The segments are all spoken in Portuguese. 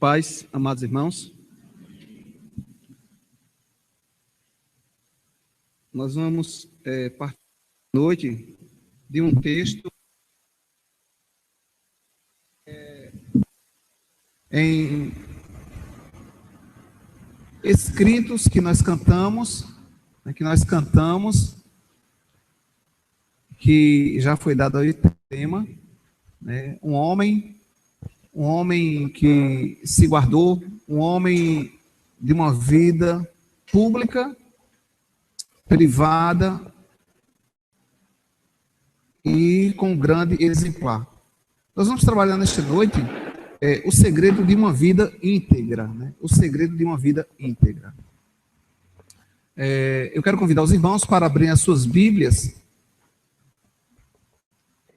Paz, amados irmãos. Nós vamos partir noite de um texto em escritos que nós cantamos, que já foi dado aí o tema, né? Um homem que se guardou, um homem de uma vida pública, privada e com grande exemplar. Nós vamos trabalhar nesta noite o segredo de uma vida íntegra, né? O segredo de uma vida íntegra. Eu quero convidar os irmãos para abrirem as suas Bíblias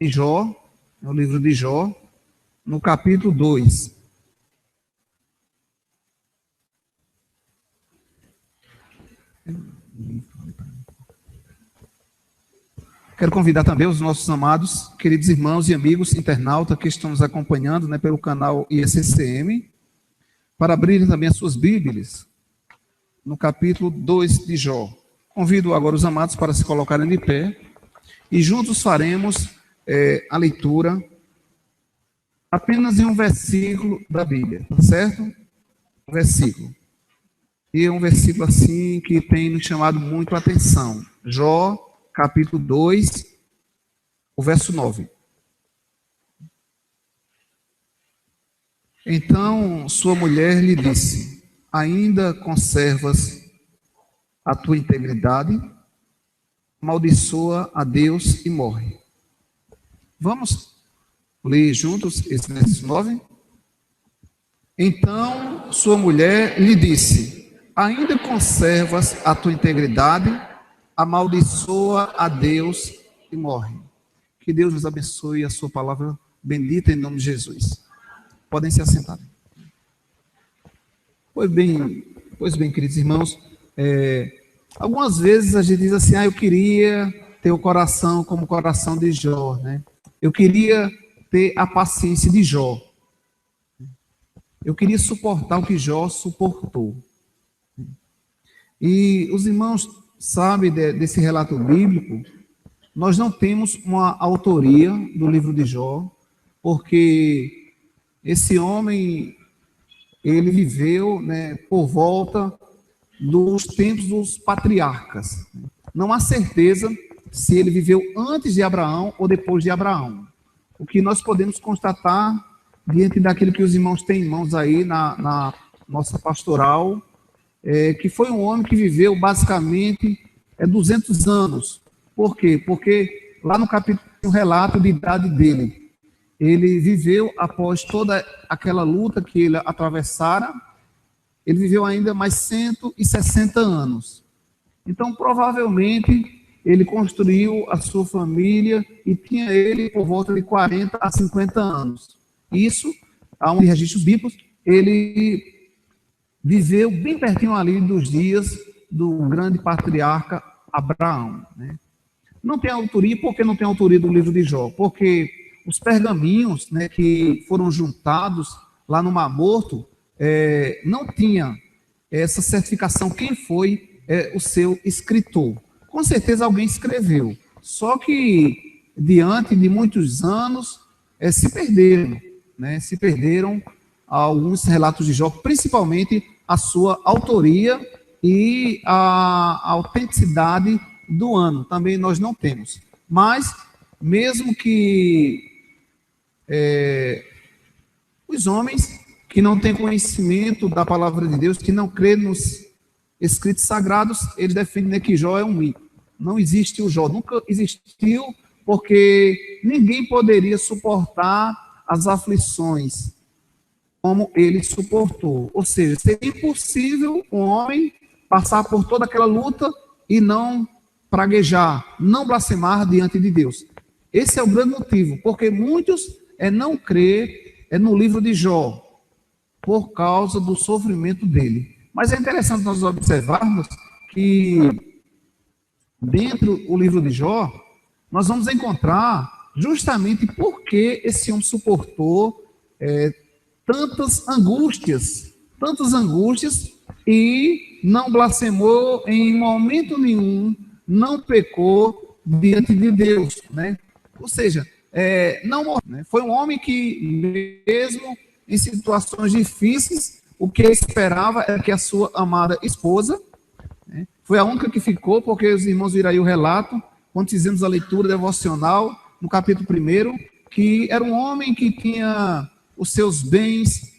em Jó, no livro de Jó, no capítulo 2. Quero convidar também os nossos amados, queridos irmãos e amigos internautas que estão nos acompanhando, né, pelo canal ISCM, para abrirem também as suas Bíblias no capítulo 2 de Jó. Convido agora os amados para se colocarem de pé e juntos faremos a leitura apenas em um versículo da Bíblia, certo? Um versículo. E é um versículo assim que tem nos chamado muito a atenção. Jó, capítulo 2, o verso 9. Então sua mulher lhe disse: ainda conservas a tua integridade? Amaldiçoa a Deus e morre. Vamos ler juntos esse verso 9? Então sua mulher lhe disse: ainda conservas a tua integridade? Amaldiçoa a Deus e morre. Que Deus nos abençoe a sua palavra bendita em nome de Jesus. Podem se assentar. Pois bem, queridos irmãos, algumas vezes a gente diz assim: eu queria ter o coração como o coração de Jó, né? Eu queria ter a paciência de Jó. Eu queria suportar o que Jó suportou. E os irmãos sabem desse relato bíblico. Nós não temos uma autoria do livro de Jó, porque esse homem, ele viveu, né, por volta dos tempos dos patriarcas. Não há certeza se ele viveu antes de Abraão ou depois de Abraão. O que nós podemos constatar, diante daquilo que os irmãos têm em mãos aí na nossa pastoral, que foi um homem que viveu basicamente 200 anos. Por quê? Porque lá no capítulo tem um relato de idade dele. Ele viveu após toda aquela luta que ele atravessara, ele viveu ainda mais 160 anos. Então, provavelmente, ele construiu a sua família e tinha ele por volta de 40 a 50 anos. Isso, há um registro bíblico, ele viveu bem pertinho ali dos dias do grande patriarca Abraão, né? Não tem autoria. Por que não tem autoria do livro de Jó? Porque os pergaminhos, né, que foram juntados lá no Mar Morto, não tinha essa certificação quem foi o seu escritor. Com certeza alguém escreveu, só que diante de muitos anos se perderam, né? Se perderam alguns relatos de Jó, principalmente a sua autoria e a autenticidade do ano. Também nós não temos. Mas, mesmo que os homens que não têm conhecimento da palavra de Deus, que não crêem nos escritos sagrados, eles defendem que Jó é um mito. Não existe o Jó, nunca existiu, porque ninguém poderia suportar as aflições como ele suportou. Ou seja, seria impossível um homem passar por toda aquela luta e não praguejar, não blasfemar diante de Deus. Esse é o grande motivo, porque muitos não crê no livro de Jó, por causa do sofrimento dele. Mas é interessante nós observarmos que dentro do livro de Jó, nós vamos encontrar justamente por que esse homem suportou tantas angústias, e não blasfemou em momento nenhum, não pecou diante de Deus, né? Ou seja, não morreu, né? Foi um homem que, mesmo em situações difíceis, o que ele esperava era que a sua amada esposa, né, foi a única que ficou, porque os irmãos viram aí o relato, quando fizemos a leitura devocional, no capítulo 1, que era um homem que tinha os seus bens,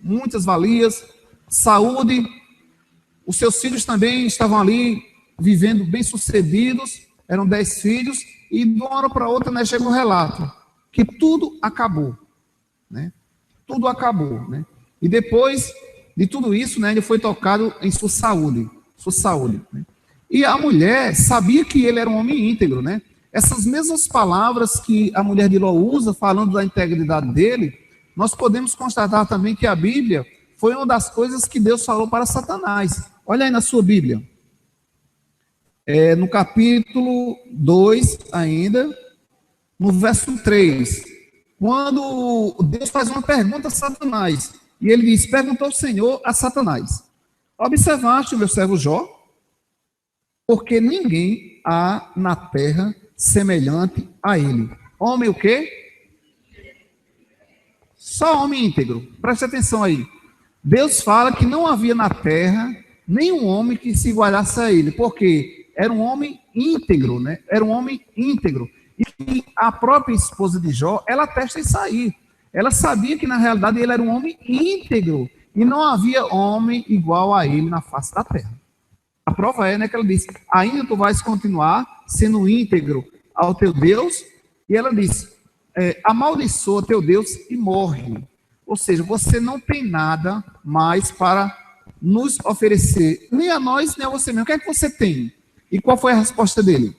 muitas valias, saúde, os seus filhos também estavam ali vivendo bem-sucedidos, eram 10 filhos, e de uma hora para outra, né, chega um relato que tudo acabou, né? Tudo acabou, né? E depois de tudo isso, né, ele foi tocado em sua saúde, né? E a mulher sabia que ele era um homem íntegro, né? Essas mesmas palavras que a mulher de Ló usa, falando da integridade dele, nós podemos constatar também que a Bíblia foi uma das coisas que Deus falou para Satanás. Olha aí na sua Bíblia. No capítulo 2 ainda, no verso 3, quando Deus faz uma pergunta a Satanás, e ele diz, perguntou o Senhor a Satanás, observaste o meu servo Jó? Porque ninguém há na terra semelhante a ele. Homem o quê? Só homem íntegro. Preste atenção aí. Deus fala que não havia na terra nenhum homem que se igualasse a ele, porque era um homem íntegro, né? Era um homem íntegro. E a própria esposa de Jó, ela atesta isso aí. Ela sabia que na realidade ele era um homem íntegro e não havia homem igual a ele na face da terra. A prova é, né, que ela diz, ainda tu vais continuar sendo íntegro ao teu Deus? E ela diz, amaldiçoa teu Deus e morre. Ou seja, você não tem nada mais para nos oferecer, nem a nós, nem a você mesmo. O que é que você tem? E qual foi a resposta dele?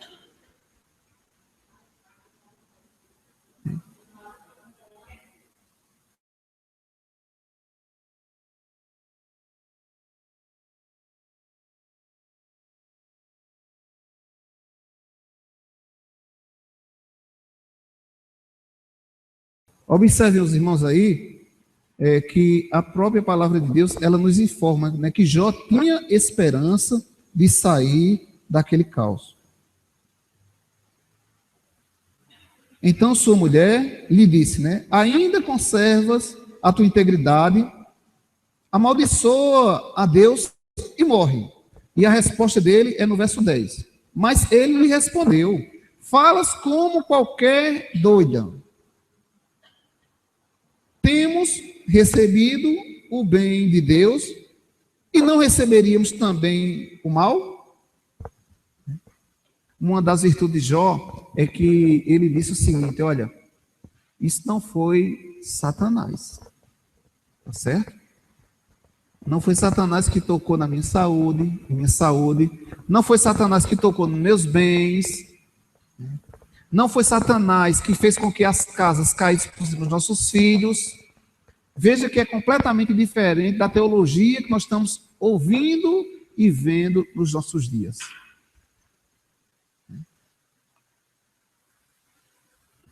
Observem os irmãos aí, que a própria palavra de Deus, ela nos informa, né, que Jó tinha esperança de sair daquele caos. Então sua mulher lhe disse, né, ainda conservas a tua integridade, amaldiçoa a Deus e morre. E a resposta dele é no verso 10. Mas ele lhe respondeu, falas como qualquer doida. Temos recebido o bem de Deus e não receberíamos também o mal? Uma das virtudes de Jó é que ele disse o seguinte, olha, isso não foi Satanás, tá certo? Não foi Satanás que tocou na minha saúde, não foi Satanás que tocou nos meus bens, não foi Satanás que fez com que as casas caíssem por cima dos nossos filhos. Veja que é completamente diferente da teologia que nós estamos ouvindo e vendo nos nossos dias.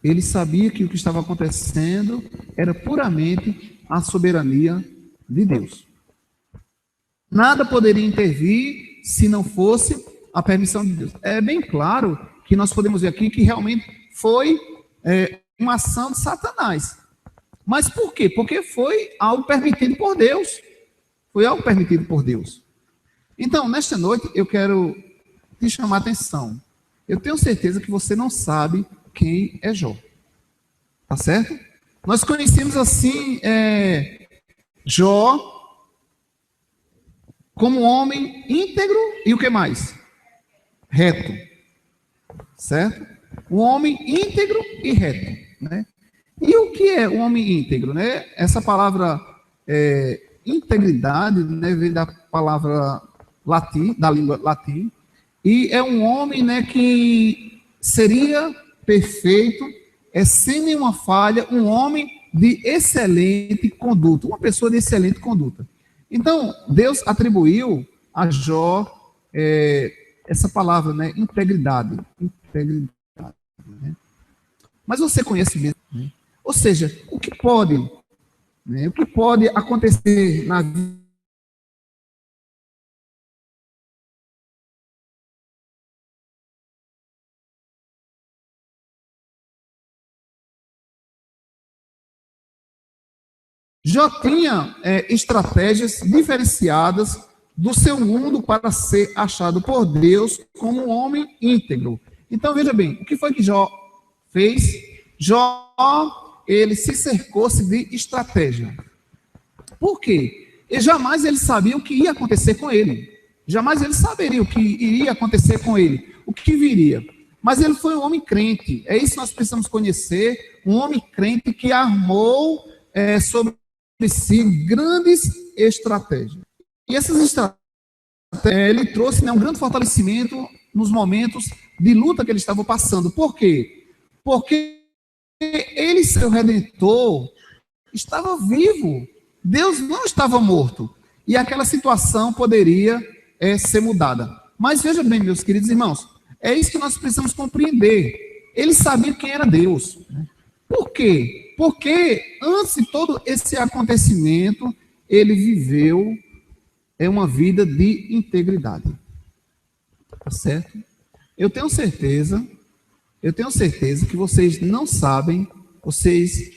Ele sabia que o que estava acontecendo era puramente a soberania de Deus. Nada poderia intervir se não fosse a permissão de Deus. É bem claro que nós podemos ver aqui que realmente foi uma ação de Satanás. Mas por quê? Porque foi algo permitido por Deus. Foi algo permitido por Deus. Então, nesta noite, eu quero te chamar a atenção. Eu tenho certeza que você não sabe quem é Jó. Tá certo? Nós conhecemos assim Jó como um homem íntegro e o que mais? Reto. Certo? Um homem íntegro e reto, né? E o que é um homem íntegro, né? Essa palavra integridade, né, vem da palavra latim, da língua latim, e é um homem, né, que seria perfeito, sem nenhuma falha, um homem de excelente conduta, uma pessoa de excelente conduta. Então, Deus atribuiu a Jó essa palavra, né, integridade, né? Mas você conhece mesmo, né? Ou seja, o que pode né? O que pode acontecer na vida? Jó tinha estratégias diferenciadas do seu mundo para ser achado por Deus como um homem íntegro. Então, veja bem, o que foi que Jó fez? Jó, ele se cercou-se de estratégia. Por quê? E jamais ele sabia o que ia acontecer com ele. Jamais ele saberia o que iria acontecer com ele, o que viria. Mas ele foi um homem crente. É isso que nós precisamos conhecer, um homem crente que armou sobre si grandes estratégias. E essas estratégias, ele trouxe um grande fortalecimento nos momentos de luta que ele estava passando. Por quê? Porque ele, seu Redentor, estava vivo. Deus não estava morto. E aquela situação poderia ser mudada. Mas veja bem, meus queridos irmãos, é isso que nós precisamos compreender. Ele sabia quem era Deus. Por quê? Porque antes de todo esse acontecimento, ele viveu uma vida de integridade. Tá certo? Eu tenho certeza que vocês não sabem, vocês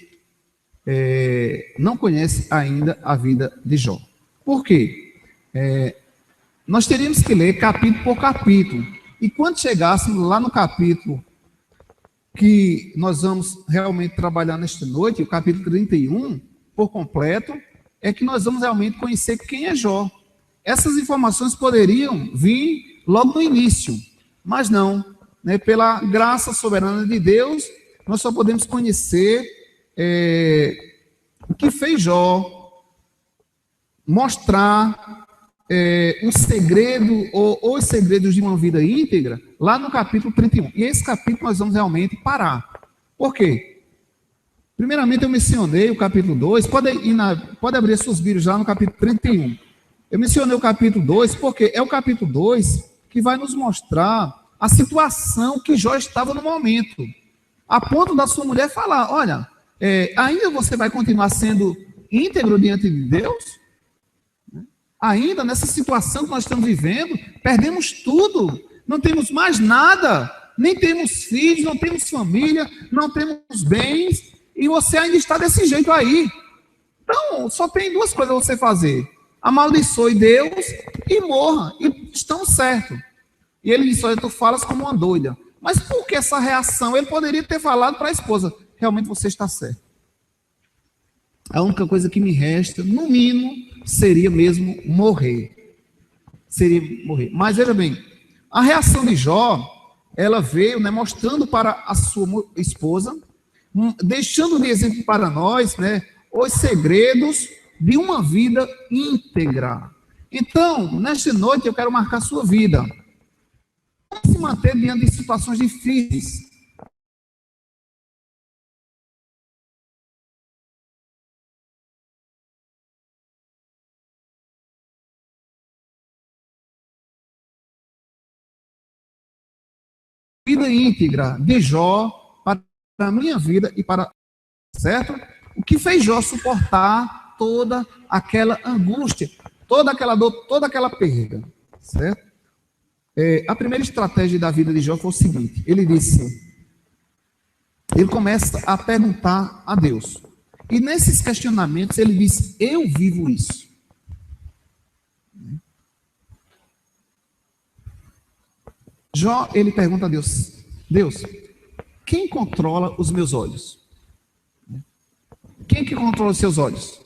não conhecem ainda a vida de Jó. Por quê? Nós teríamos que ler capítulo por capítulo. E quando chegássemos lá no capítulo que nós vamos realmente trabalhar nesta noite, o capítulo 31, por completo, é que nós vamos realmente conhecer quem é Jó. Essas informações poderiam vir logo no início, mas não. Né? Pela graça soberana de Deus, nós só podemos conhecer o que fez Jó, mostrar um segredo ou os segredos de uma vida íntegra lá no capítulo 31. E esse capítulo nós vamos realmente parar. Por quê? Primeiramente eu mencionei o capítulo 2, pode abrir suas Bíblias já no capítulo 31. Eu mencionei o capítulo 2 porque é o capítulo 2 que vai nos mostrar a situação que Jó estava no momento. A ponto da sua mulher falar, olha, ainda você vai continuar sendo íntegro diante de Deus? Ainda nessa situação que nós estamos vivendo, perdemos tudo, não temos mais nada, nem temos filhos, não temos família, não temos bens, e você ainda está desse jeito aí. Então, só tem duas coisas a você fazer: amaldiçoe Deus e morra, e estamos certos. E ele disse, olha, tu falas como uma doida. Mas por que essa reação? Ele poderia ter falado para a esposa, realmente você está certo. A única coisa que me resta, no mínimo, seria mesmo morrer. Seria morrer. Mas veja bem, a reação de Jó, ela veio, né, mostrando para a sua esposa, deixando de exemplo para nós, né, os segredos de uma vida íntegra. Então, nesta noite eu quero marcar a sua vida. Como se manter diante de situações difíceis? Vida íntegra de Jó para a minha vida e para, certo? O que fez Jó suportar toda aquela angústia, toda aquela dor, toda aquela perda, certo? A primeira estratégia da vida de Jó foi o seguinte: ele começa a perguntar a Deus, e nesses questionamentos ele diz, eu vivo isso. Jó, ele pergunta a Deus, Deus, quem controla os meus olhos? Quem que controla os seus olhos?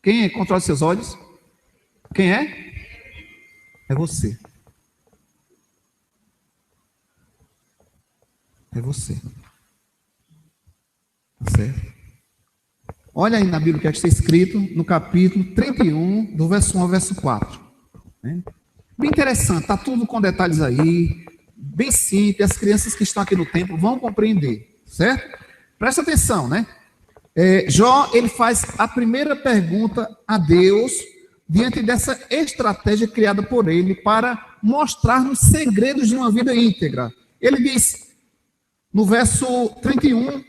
Quem controla os seus olhos? Quem é? É você. É você. Tá certo? Olha aí na Bíblia o que está escrito no capítulo 31, do verso 1 ao verso 4. Né? Bem interessante, está tudo com detalhes aí, bem simples, as crianças que estão aqui no templo vão compreender, certo? Presta atenção, né? Jó, ele faz a primeira pergunta a Deus, diante dessa estratégia criada por ele, para mostrar os segredos de uma vida íntegra. Ele diz, no verso 31,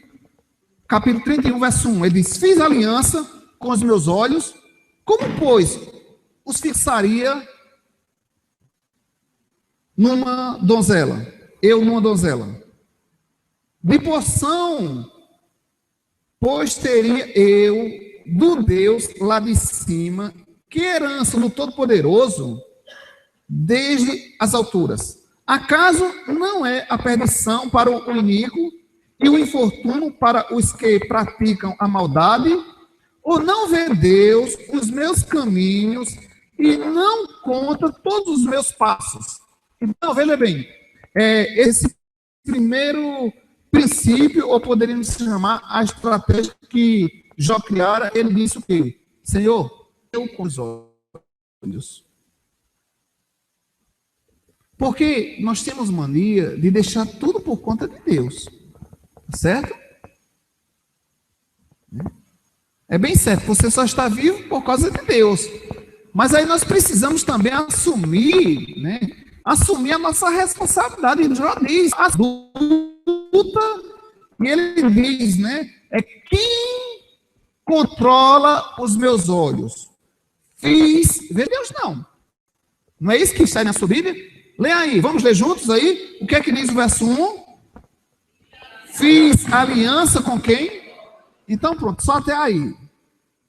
capítulo 31, verso 1, ele diz: fiz aliança com os meus olhos, como, pois, os fixaria numa donzela? Eu numa donzela. De porção, pois teria eu do Deus lá de cima, que herança do Todo-Poderoso, desde as alturas. Acaso não é a perdição para o iníquo e o infortúnio para os que praticam a maldade? Ou não vê Deus os meus caminhos e não conta todos os meus passos? Então, veja bem, esse primeiro princípio, ou poderíamos chamar a estratégia que Jó criara, ele disse o quê? Senhor, eu com os olhos. Porque nós temos mania de deixar tudo por conta de Deus. Certo? É bem certo, você só está vivo por causa de Deus. Mas aí nós precisamos também assumir, né? Assumir a nossa responsabilidade. Ele já diz, adulta, e ele diz, né? É quem controla os meus olhos. Fiz, vê Deus não. Não é isso que está na sua Bíblia? Lê aí, vamos ler juntos aí? O que é que diz o verso 1? Fiz aliança com quem? Então pronto, só até aí.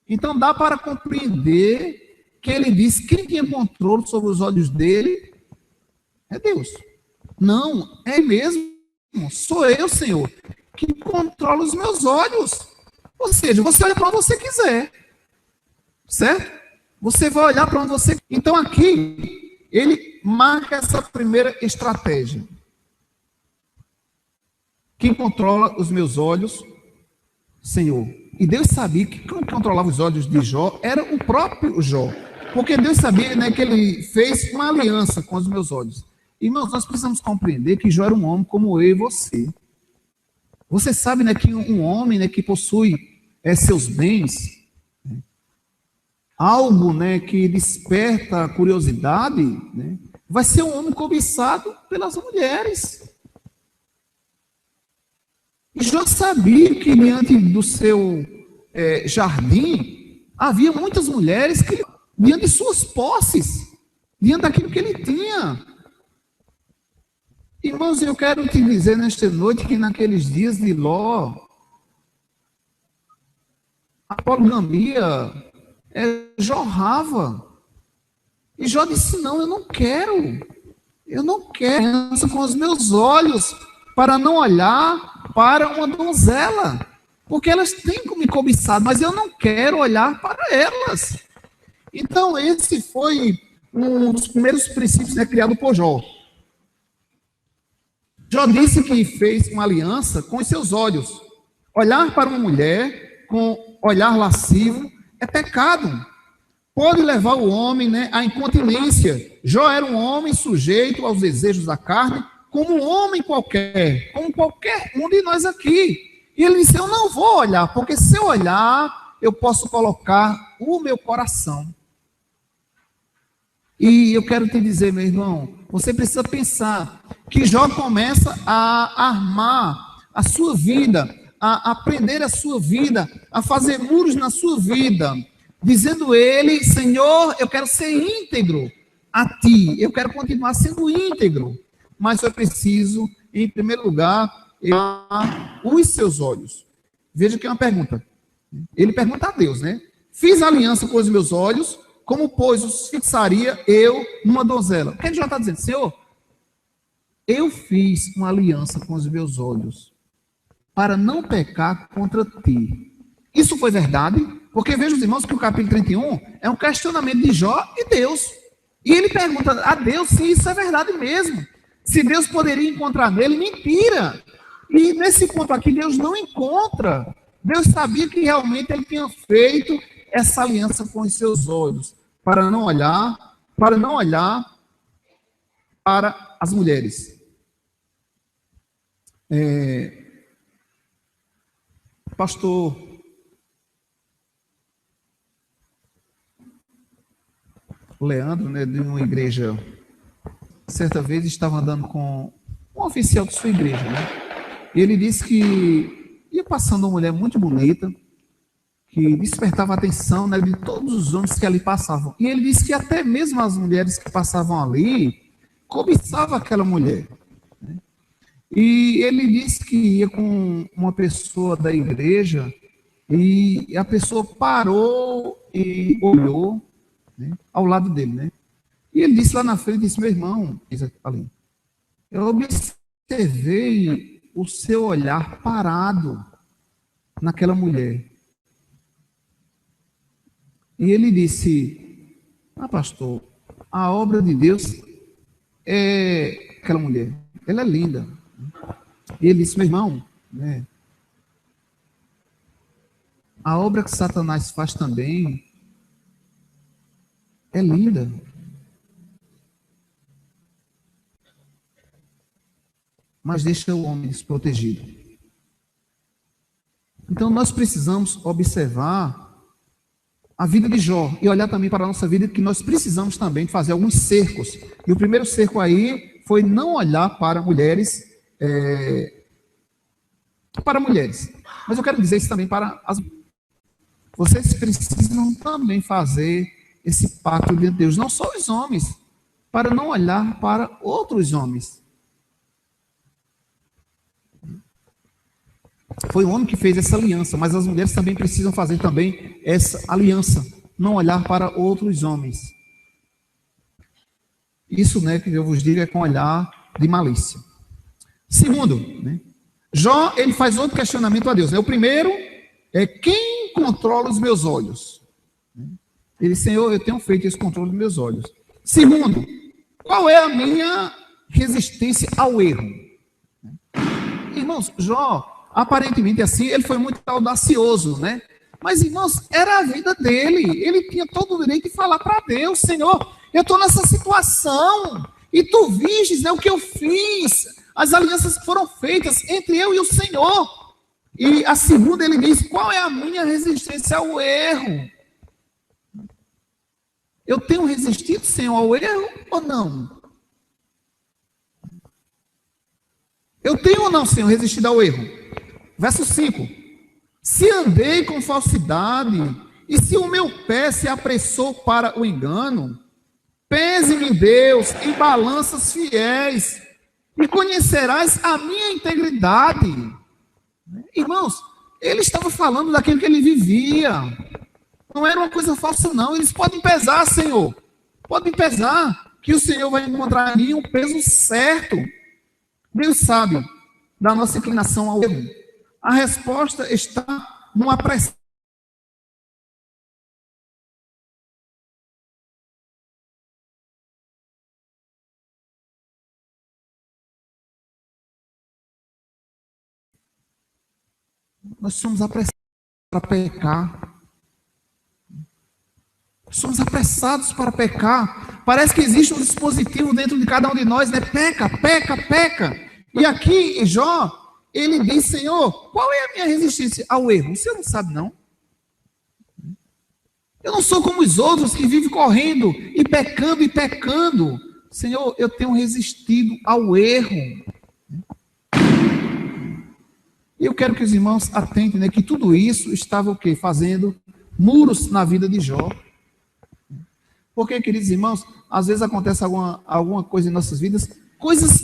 Então dá para compreender que ele diz quem tem controle sobre os olhos dele é Deus. Não, é mesmo. Sou eu, Senhor, que controla os meus olhos. Ou seja, você olha para onde você quiser. Certo? Você vai olhar para onde você quiser. Então aqui, ele marca essa primeira estratégia. Quem controla os meus olhos? Senhor. E Deus sabia que quem controlava os olhos de Jó era o próprio Jó. Porque Deus sabia, né, que ele fez uma aliança com os meus olhos. Irmãos, nós precisamos compreender que Jó era um homem como eu e você. Você sabe, né, que um homem, né, que possui seus bens, né, algo, né, que desperta a curiosidade, né, vai ser um homem cobiçado pelas mulheres. E Jó sabia que diante do seu jardim havia muitas mulheres que, diante de suas posses, diante daquilo que ele tinha. Irmãos, eu quero te dizer nesta noite que naqueles dias de Ló, a poligamia jorrava. E Jó disse: não, eu não quero com os meus olhos, para não olhar para uma donzela, porque elas têm me cobiçado, mas eu não quero olhar para elas. Então, esse foi um dos primeiros princípios, né, criado por Jó. Jó disse que fez uma aliança com os seus olhos. Olhar para uma mulher com olhar lascivo é pecado. Pode levar o homem, né, à incontinência. Jó era um homem sujeito aos desejos da carne, como um homem qualquer, como qualquer um de nós aqui. E ele disse: eu não vou olhar, porque se eu olhar, eu posso colocar o meu coração. E eu quero te dizer, meu irmão, você precisa pensar que Jó começa a armar a sua vida, a aprender a sua vida, a fazer muros na sua vida, dizendo ele: Senhor, eu quero ser íntegro a ti, eu quero continuar sendo íntegro, mas eu preciso, em primeiro lugar, os seus olhos. Veja que é uma pergunta. Ele pergunta a Deus, né? Fiz aliança com os meus olhos, como, pois, os fixaria eu numa donzela? O que ele já está dizendo? Senhor, eu fiz uma aliança com os meus olhos para não pecar contra ti. Isso foi verdade? Porque veja, os irmãos, que o capítulo 31 é um questionamento de Jó e Deus. E ele pergunta a Deus se isso é verdade mesmo. Se Deus poderia encontrar nele mentira. E nesse ponto aqui, Deus não encontra. Deus sabia que realmente ele tinha feito essa aliança com os seus olhos, para não olhar para as mulheres. Pastor Leandro, né, de uma igreja, certa vez estava andando com um oficial de sua igreja, né? E ele disse que, e eu passando uma mulher muito bonita, que despertava a atenção, né, de todos os homens que ali passavam. E ele disse que até mesmo as mulheres que passavam ali cobiçavam aquela mulher. Né? E ele disse que ia com uma pessoa da igreja e a pessoa parou e olhou, né, ao lado dele, né? E ele disse lá na frente, disse: meu irmão, ali, eu observei o seu olhar parado naquela mulher. E ele disse: pastor, a obra de Deus é aquela mulher, ela é linda. E ele disse: meu irmão, né, a obra que Satanás faz também é linda. Mas deixa o homem desprotegido. Então nós precisamos observar a vida de Jó e olhar também para a nossa vida, que nós precisamos também fazer alguns cercos. E o primeiro cerco aí foi não olhar para mulheres, Mas eu quero dizer isso também para as... Vocês precisam também fazer esse pacto de Deus, não só os homens, para não olhar para outros homens. Foi o homem que fez essa aliança, mas as mulheres também precisam fazer também essa aliança, não olhar para outros homens. Isso, né, que eu vos digo, é com olhar de malícia. Segundo, né, Jó, ele faz outro questionamento a Deus. Né? O primeiro é: quem controla os meus olhos? Ele diz: Senhor, eu tenho feito esse controle dos meus olhos. Segundo, qual é a minha resistência ao erro? Irmãos, Jó, aparentemente assim, ele foi muito audacioso, né? Mas, irmãos, era a vida dele. Ele tinha todo o direito de falar para Deus: Senhor, eu estou nessa situação, e tu vistes, né, o que eu fiz, as alianças que foram feitas entre eu e o Senhor. E a segunda, ele diz: qual é a minha resistência ao erro? Eu tenho resistido, Senhor, ao erro ou não? Eu tenho ou não, Senhor, resistido ao erro? Verso 5. Se andei com falsidade, e se o meu pé se apressou para o engano, pese-me, Deus, em balanças fiéis, e conhecerás a minha integridade. Irmãos, ele estava falando daquilo que ele vivia. Não era uma coisa falsa, não. Eles podem pesar, Senhor. Podem pesar, que o Senhor vai encontrar em mim um peso certo. Deus sabe da nossa inclinação ao erro. A resposta está numa pressão. Nós somos apressados para pecar. Somos apressados para pecar. Parece que existe um dispositivo dentro de cada um de nós, né? Peca, peca, peca. E aqui, Jó, ele diz: Senhor, qual é a minha resistência ao erro? O Senhor não sabe, não? Eu não sou como os outros que vivem correndo e pecando e pecando. Senhor, eu tenho resistido ao erro. E eu quero que os irmãos atentem, né, que tudo isso estava o quê? Fazendo muros na vida de Jó. Porque, queridos irmãos, às vezes acontece alguma coisa em nossas vidas, coisas,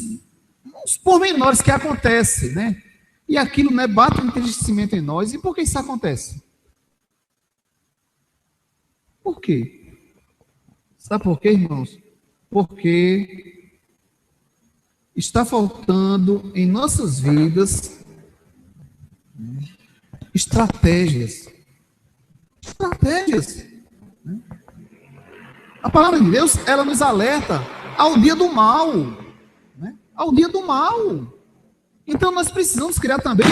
uns pormenores que acontecem, né? E aquilo, né, bate um entristecimento em nós. E por que isso acontece? Por quê? Sabe por quê, irmãos? Porque está faltando em nossas vidas estratégias. Estratégias. A palavra de Deus, ela nos alerta ao dia do mal. Né? Ao dia do mal. Então, nós precisamos criar também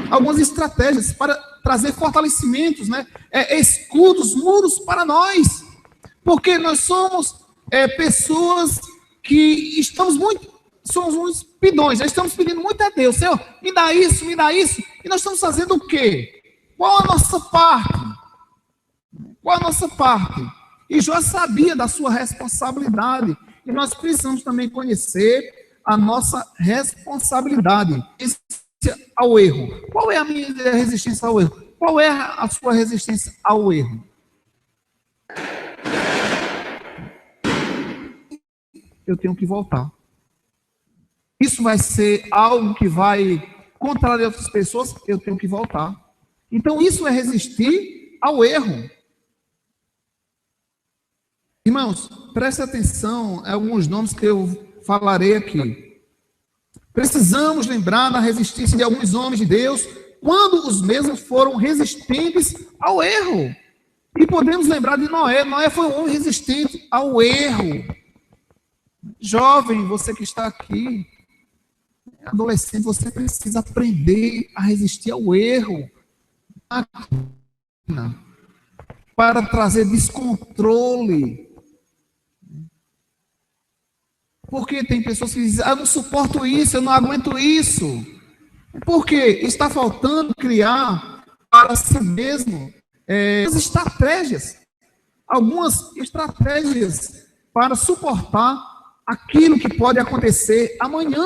algumas estratégias para trazer fortalecimentos, né? Escudos, muros para nós. Porque nós somos pessoas que somos uns pidões, já estamos pedindo muito a Deus: Senhor, me dá isso, me dá isso. E nós estamos fazendo o quê? Qual a nossa parte? Qual a nossa parte? E Jó sabia da sua responsabilidade. E nós precisamos também conhecer a nossa responsabilidade. ao erro. Qual é a minha resistência ao erro? Qual é a sua resistência ao erro? Eu tenho que voltar. Isso vai ser algo que vai contrariar outras pessoas, eu tenho que voltar. Então, isso é resistir ao erro. Irmãos, preste atenção a alguns nomes que eu falarei aqui. Precisamos lembrar da resistência de alguns homens de Deus, quando os mesmos foram resistentes ao erro. E podemos lembrar de Noé. Noé foi um homem resistente ao erro. Jovem, você que está aqui, adolescente, você precisa aprender a resistir ao erro para trazer descontrole. Porque tem pessoas que dizem, eu não suporto isso, eu não aguento isso. Porque está faltando criar para si mesmo algumas estratégias para suportar aquilo que pode acontecer amanhã.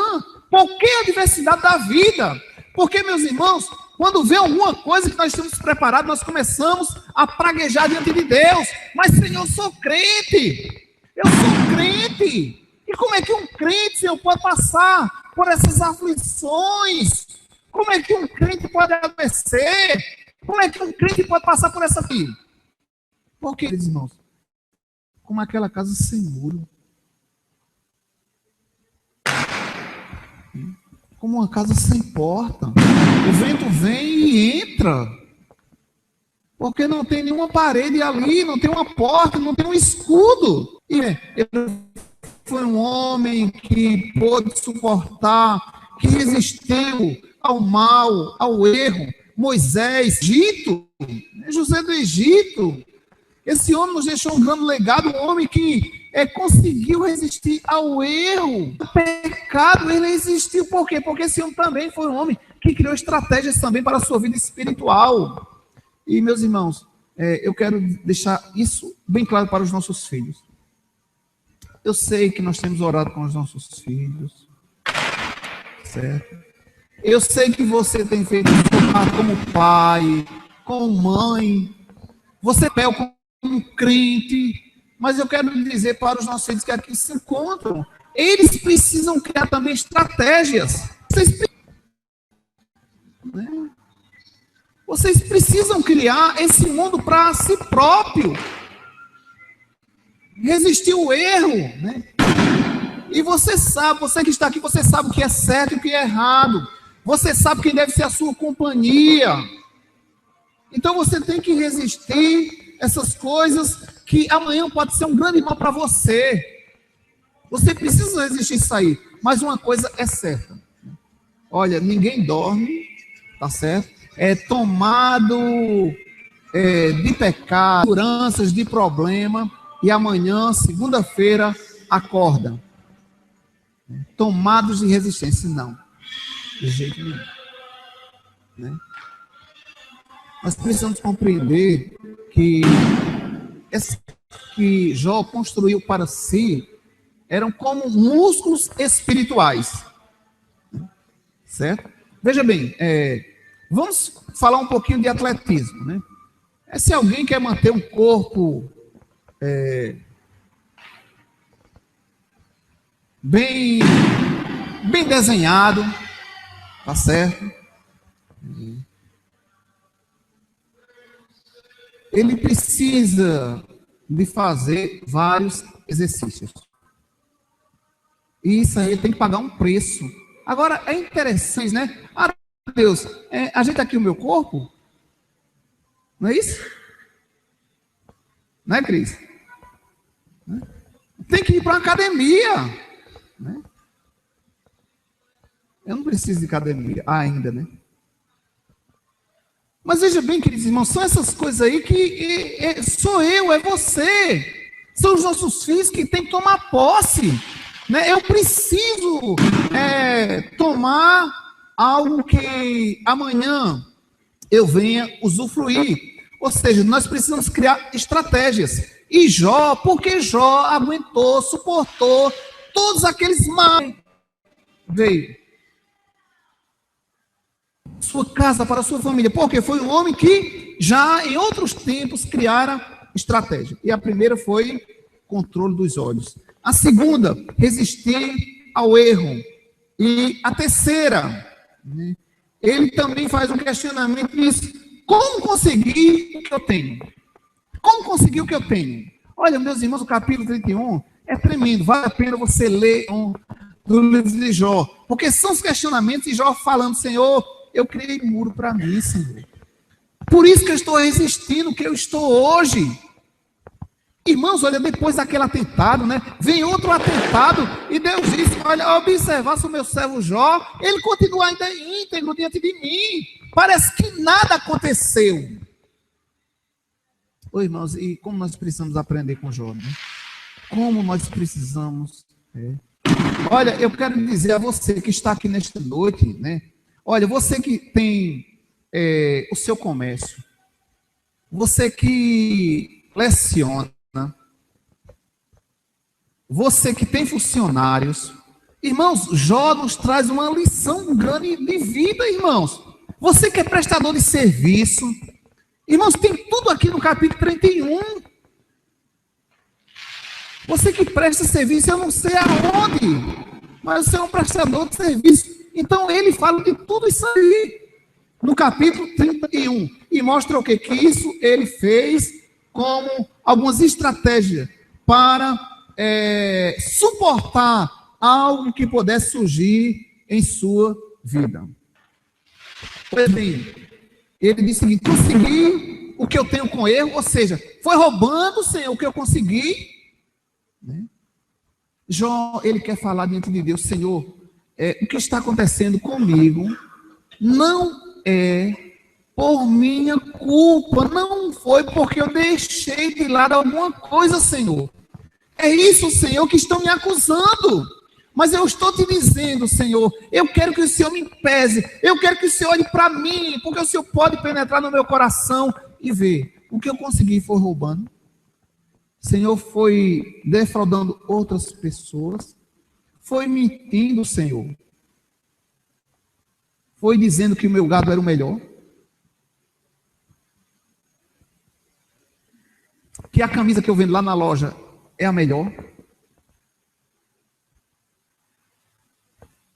Qualquer adversidade da vida. Porque, meus irmãos, quando vê alguma coisa que nós estamos preparados, nós começamos a praguejar diante de Deus. Mas, Senhor, eu sou crente. Eu sou crente. E como é que um crente, Senhor, pode passar por essas aflições? Como é que um crente pode adoecer? Como é que um crente pode passar por essa vida? Por quê, irmãos? Como aquela casa sem muro. Como uma casa sem porta. O vento vem e entra. Porque não tem nenhuma parede ali, não tem uma porta, não tem um escudo. E ele foi um homem que pôde suportar, que resistiu ao mal, ao erro. Moisés, Egito, José do Egito. Esse homem nos deixou um grande legado, um homem que conseguiu resistir ao erro, ao pecado. Ele resistiu, por quê? Porque esse homem também foi um homem que criou estratégias também para a sua vida espiritual. E, meus irmãos, eu quero deixar isso bem claro para os nossos filhos. Eu sei que nós temos orado com os nossos filhos, certo? Eu sei que você tem feito como pai, como mãe, você é como crente, mas eu quero dizer para os nossos filhos que aqui se encontram, eles precisam criar também estratégias. Vocês precisam criar esse mundo para si próprio. Resistir ao erro, né? E você sabe, você que está aqui, você sabe o que é certo e o que é errado. Você sabe quem deve ser a sua companhia. Então você tem que resistir essas coisas que amanhã pode ser um grande mal para você. Você precisa resistir isso aí. Mas uma coisa é certa. Olha, ninguém dorme, tá certo? É tomado de pecado, seguranças, de problema. E amanhã, segunda-feira, acorda. Tomados de resistência. Não. De jeito nenhum. Né? Nós precisamos compreender que que Jó construiu para si eram como músculos espirituais. Certo? Veja bem, vamos falar um pouquinho de atletismo. Né? Se alguém quer manter um corpo bem desenhado, tá certo? Ele precisa de fazer vários exercícios. E isso aí tem que pagar um preço. Agora, é interessante, né? Ah, Deus, ajeita aqui o meu corpo. Não é isso? Não é, Cris? Tem que ir para a academia. Né? Eu não preciso de academia ainda, né? Mas veja bem, queridos irmãos, são essas coisas aí que sou eu, é você. São os nossos filhos que têm que tomar posse. Né? Eu preciso tomar algo que amanhã eu venha usufruir. Ou seja, nós precisamos criar estratégias. E Jó, porque Jó aguentou, suportou todos aqueles males. Veio. sua casa, para a sua família. Porque foi um homem que já em outros tempos criara estratégia. E a primeira foi controle dos olhos. A segunda, resistir ao erro. E a terceira, né, ele também faz um questionamento e diz: como conseguir o que eu tenho? Como conseguir o que eu tenho? Olha, meus irmãos, o capítulo 31 é tremendo. Vale a pena você ler do livro de Jó. Porque são os questionamentos de Jó falando: Senhor, eu criei um muro para mim, Senhor. Por isso que eu estou resistindo, que eu estou hoje. Irmãos, olha, depois daquele atentado, né? Vem outro atentado e Deus disse: olha, observasse o meu servo Jó, ele continua ainda íntegro diante de mim. Parece que nada aconteceu. Ô, irmãos, e como nós precisamos aprender com Jó, né? Como nós precisamos. Olha, eu quero dizer a você que está aqui nesta noite, né? Olha, você que tem o seu comércio, você que leciona, você que tem funcionários, irmãos, Jó nos traz uma lição grande de vida, irmãos. Você que é prestador de serviço, irmãos, tem tudo aqui no capítulo 31. Você que presta serviço, eu não sei aonde, mas você é um prestador de serviço. Então ele fala de tudo isso aí no capítulo 31 e mostra o quê? Que isso ele fez como algumas estratégias para suportar algo que pudesse surgir em sua vida. Pois bem, ele disse o seguinte: consegui o que eu tenho com erro, ou seja, foi roubando, Senhor, o que eu consegui, né? Jó, ele quer falar diante de Deus: Senhor, o que está acontecendo comigo não é por minha culpa, não foi porque eu deixei de lado alguma coisa, Senhor. É isso, Senhor, que estão me acusando. Mas eu estou te dizendo, Senhor, eu quero que o Senhor me pese, eu quero que o Senhor olhe para mim, porque o Senhor pode penetrar no meu coração e ver. O que eu consegui foi roubando. Senhor, foi defraudando outras pessoas, foi mentindo, Senhor. Foi dizendo que o meu gado era o melhor. Que a camisa que eu vendo lá na loja é a melhor.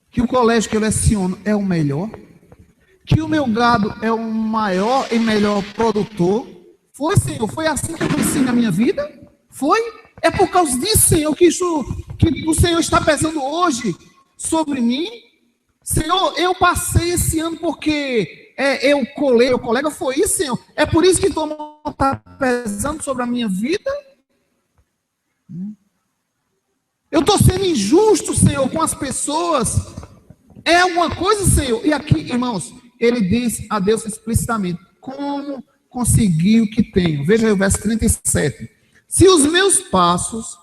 Que o colégio que eu leciono é o melhor. Que o meu gado é o maior e melhor produtor. Foi, Senhor, foi assim que eu cresci na minha vida? Foi? É por causa disso, Senhor, que o Senhor está pesando hoje sobre mim? Senhor, eu passei esse ano porque eu colei, o colega foi isso, Senhor. É por isso que está pesando sobre a minha vida? Eu estou sendo injusto, Senhor, com as pessoas. É alguma coisa, Senhor? E aqui, irmãos, ele diz a Deus explicitamente: como consegui o que tenho? Veja aí o verso 37. Se os meus passos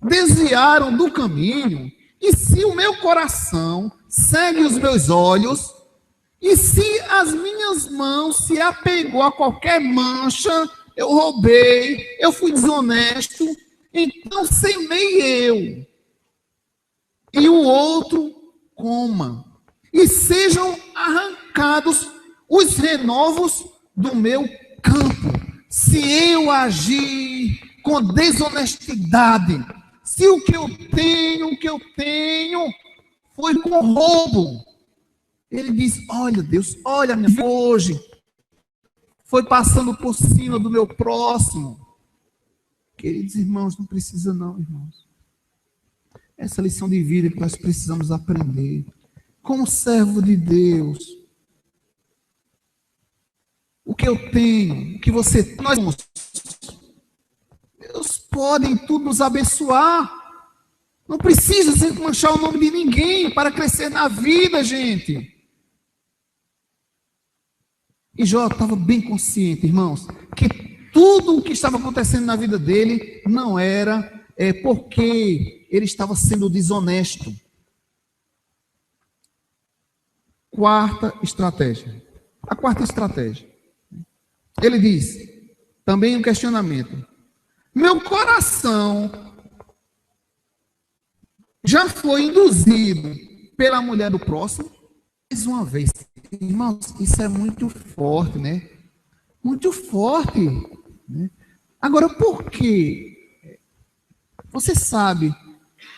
desviaram do caminho, e se o meu coração segue os meus olhos, e se as minhas mãos se apegou a qualquer mancha, eu roubei, eu fui desonesto, então semei eu, e o outro coma, e sejam arrancados os renovos do meu campo. Se eu agir com desonestidade, se o que eu tenho foi com roubo, ele diz: olha, Deus, olha, minha hoje foi passando por cima do meu próximo. Queridos irmãos, não precisa não, irmãos. Essa lição de vida que nós precisamos aprender como servo de Deus. O que eu tenho, o que você tem, nós temos. Deus pode em tudo nos abençoar. Não precisa manchar o nome de ninguém para crescer na vida, gente. E Jó estava bem consciente, irmãos, que tudo o que estava acontecendo na vida dele não era porque ele estava sendo desonesto. Quarta estratégia. A quarta estratégia. Ele diz, também um questionamento: meu coração já foi induzido pela mulher do próximo? Mais uma vez, irmãos, isso é muito forte, né? Muito forte, né? Agora, por quê? Você sabe,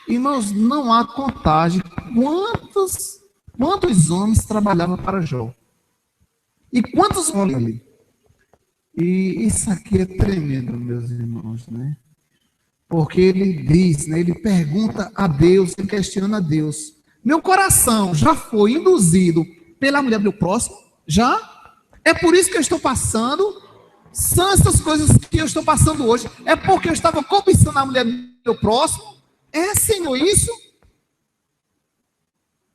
irmãos, não há contagem quantos homens trabalhavam para Jó. E quantos homens? E isso aqui é tremendo, meus irmãos, né? Porque ele diz, né? Ele pergunta a Deus, ele questiona a Deus. Meu coração já foi induzido pela mulher do meu próximo? Já? É por isso que eu estou passando? São essas coisas que eu estou passando hoje? É porque eu estava cobiçando a mulher do meu próximo? É, Senhor, isso?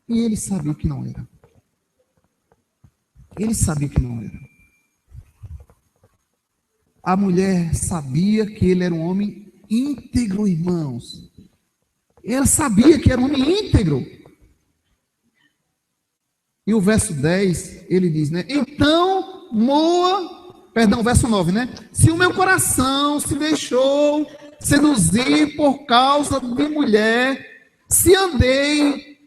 E ele sabia que não era. Ele sabia que não era. A mulher sabia que ele era um homem íntegro, irmãos. Ela sabia que era um homem íntegro. E o verso 10, ele diz, né? Então, verso 9, né? Se o meu coração se deixou seduzir por causa de mulher, se andei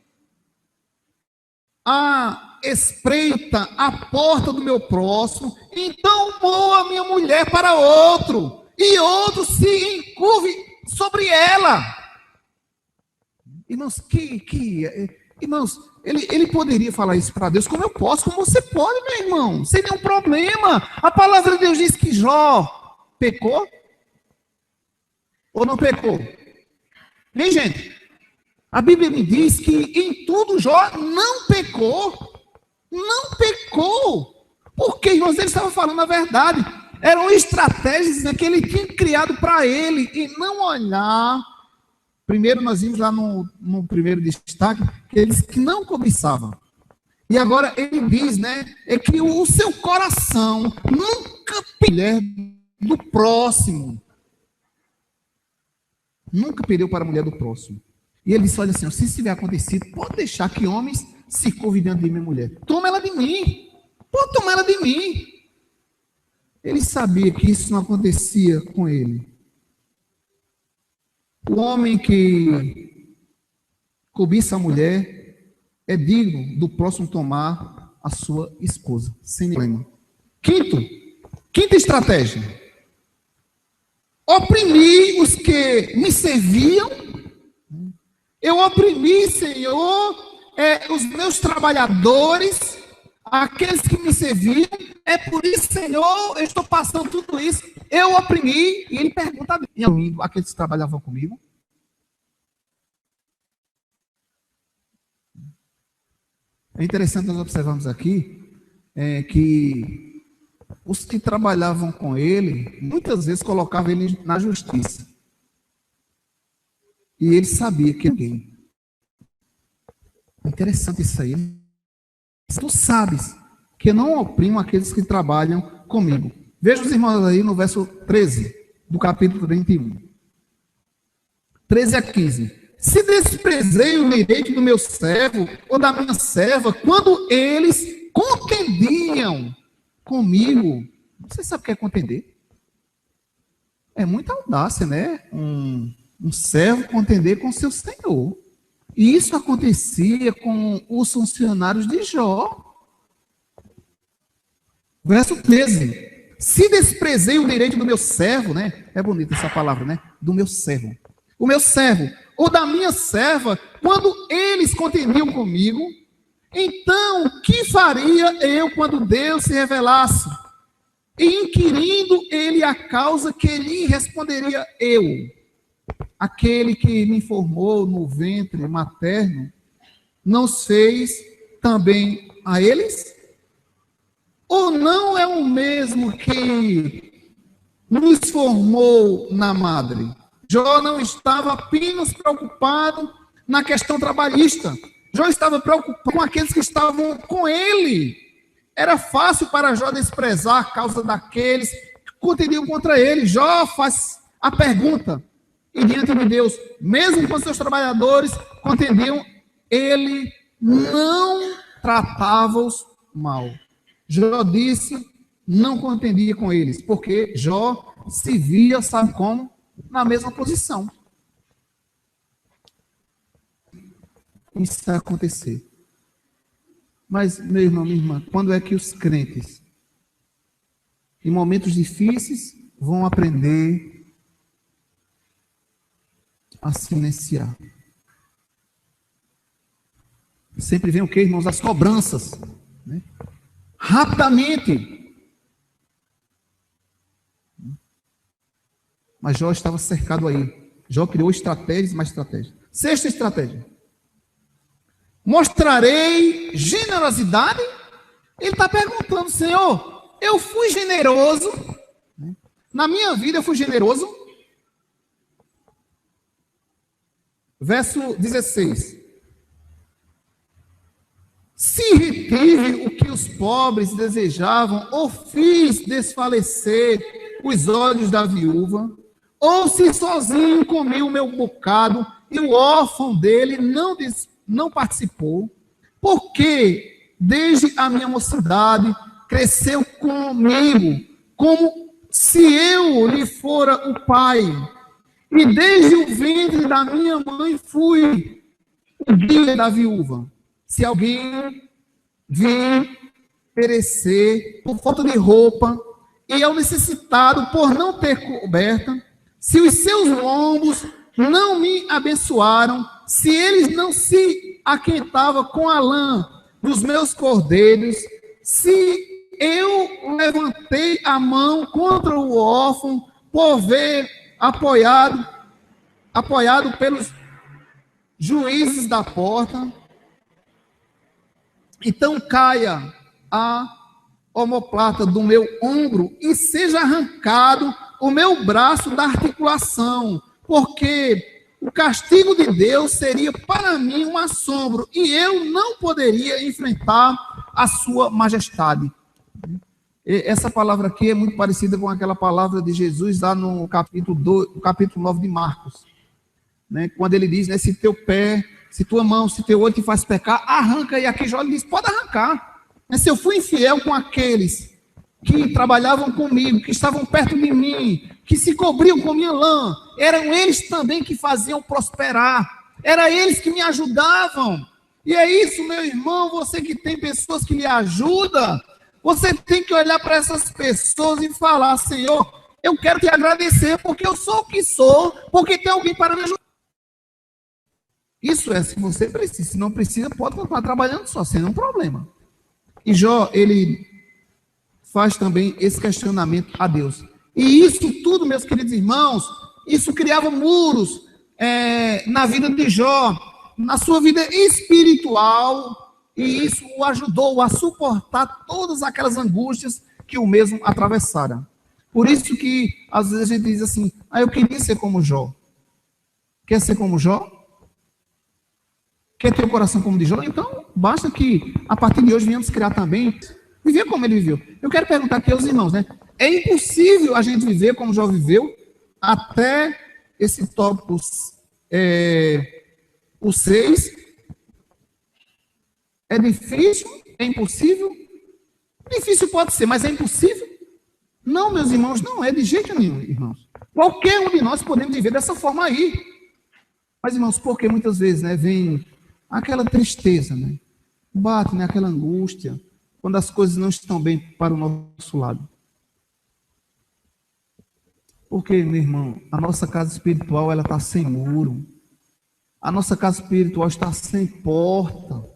à espreita a porta do meu próximo, então moa minha mulher para outro, e outro se encurve sobre ela. Irmãos, irmãos, ele poderia falar isso para Deus, como eu posso, como você pode, meu irmão, sem nenhum problema. A palavra de Deus diz que Jó pecou ou não pecou? Hein, gente? A Bíblia me diz que em tudo Jó não pecou. Não pecou. Porque, irmãos, ele estava falando a verdade. Eram estratégias, né, que ele tinha criado para ele e não olhar. Primeiro nós vimos lá no primeiro destaque que eles que não cobiçavam. E agora ele diz, né, é que o seu coração nunca perdeu do próximo. Nunca perdeu para a mulher do próximo. E ele disse, olha assim, se isso tiver acontecido, pode deixar que homens se curvem diante de minha mulher. Toma ela de mim. Pode tomar ela de mim. Ele sabia que isso não acontecia com ele. O homem que cobiça a mulher é digno do próximo tomar a sua esposa, sem problema. Quinta estratégia. Oprimi os que me serviam. Eu oprimi, Senhor, os meus trabalhadores, aqueles que me serviam. É por isso, Senhor, eu estou passando tudo isso. Eu oprimi. E ele pergunta a mim, aqueles que trabalhavam comigo. É interessante nós observarmos aqui que os que trabalhavam com ele, muitas vezes colocavam ele na justiça. E ele sabia que ninguém. É interessante isso aí. Tu sabes que eu não oprimo aqueles que trabalham comigo. Veja os irmãos aí no verso 13 do capítulo 31. 13 a 15. Se desprezei o direito do meu servo ou da minha serva, quando eles contendiam comigo. Você sabe o que é contender? É muita audácia, né? Um servo contender com seu senhor. E isso acontecia com os funcionários de Jó. Verso 13. Se desprezei o direito do meu servo, né? É bonita essa palavra, né? Do meu servo. O meu servo, ou da minha serva, quando eles contendiam comigo, então o que faria eu quando Deus se revelasse? E inquirindo ele a causa, que lhe responderia eu? Aquele que me formou no ventre materno, não os fez também a eles? Ou não é o mesmo que nos formou na madre? Jó não estava apenas preocupado na questão trabalhista. Jó estava preocupado com aqueles que estavam com ele. Era fácil para Jó desprezar a causa daqueles que contendiam contra ele. Jó faz a pergunta, e diante de Deus, mesmo com seus trabalhadores contendiam, ele não tratava-os mal. Jó disse, não contendia com eles, porque Jó se via, sabe como? Na mesma posição. Isso vai acontecer. Mas, meu irmão, minha irmã, quando é que os crentes, em momentos difíceis, vão aprender a silenciar? Sempre vem o quê, irmãos? As cobranças, né? Rapidamente. Mas Jó estava cercado aí. Jó criou estratégias e mais estratégias. Sexta estratégia. Mostrarei generosidade? Ele está perguntando, Senhor, eu fui generoso? Na minha vida eu fui generoso? Verso 16. Se retive o que os pobres desejavam, ou fiz desfalecer os olhos da viúva, ou se sozinho comi o meu bocado e o órfão dele não participou, porque desde a minha mocidade cresceu comigo, como se eu lhe fora o pai, e desde o ventre da minha mãe fui o guia da viúva. Se alguém vir perecer por falta de roupa, e é o necessitado por não ter coberta, se os seus lombos não me abençoaram, se eles não se aquentavam com a lã dos meus cordeiros, se eu levantei a mão contra o órfão, por ver apoiado pelos juízes da porta, então caia a omoplata do meu ombro e seja arrancado o meu braço da articulação, porque o castigo de Deus seria para mim um assombro e eu não poderia enfrentar a sua majestade. Essa palavra aqui é muito parecida com aquela palavra de Jesus lá no capítulo 9 de Marcos, né? Quando ele diz, né, se teu pé, se tua mão, se teu olho te faz pecar, arranca. E aqui Jó diz, pode arrancar. Mas se eu fui infiel com aqueles que trabalhavam comigo, que estavam perto de mim, que se cobriam com minha lã, eram eles também que faziam prosperar, eram eles que me ajudavam. E é isso, meu irmão, você que tem pessoas que lhe ajudam, você tem que olhar para essas pessoas e falar, Senhor, eu quero te agradecer porque eu sou o que sou, porque tem alguém para me ajudar. Isso é se você precisa, se não precisa, pode continuar trabalhando só, sem nenhum problema. E Jó, ele faz também esse questionamento a Deus. E isso tudo, meus queridos irmãos, isso criava muros na vida de Jó, na sua vida espiritual, e isso o ajudou a suportar todas aquelas angústias que o mesmo atravessara. Por isso que, às vezes, a gente diz assim, eu queria ser como Jó. Quer ser como Jó? Quer ter o coração como de Jó? Então, basta que, a partir de hoje, venhamos criar também, viver como ele viveu. Eu quero perguntar aqui aos irmãos, né? É impossível a gente viver como Jó viveu, até esse tópico, o 6. É difícil? É impossível? Difícil pode ser, mas é impossível? Não, meus irmãos, não é de jeito nenhum, irmãos. Qualquer um de nós podemos viver dessa forma aí. Mas, irmãos, porque muitas vezes, né, vem aquela tristeza, né? Bate, né, aquela angústia, quando as coisas não estão bem para o nosso lado. Porque, meu irmão, a nossa casa espiritual, ela está sem muro. A nossa casa espiritual está sem porta.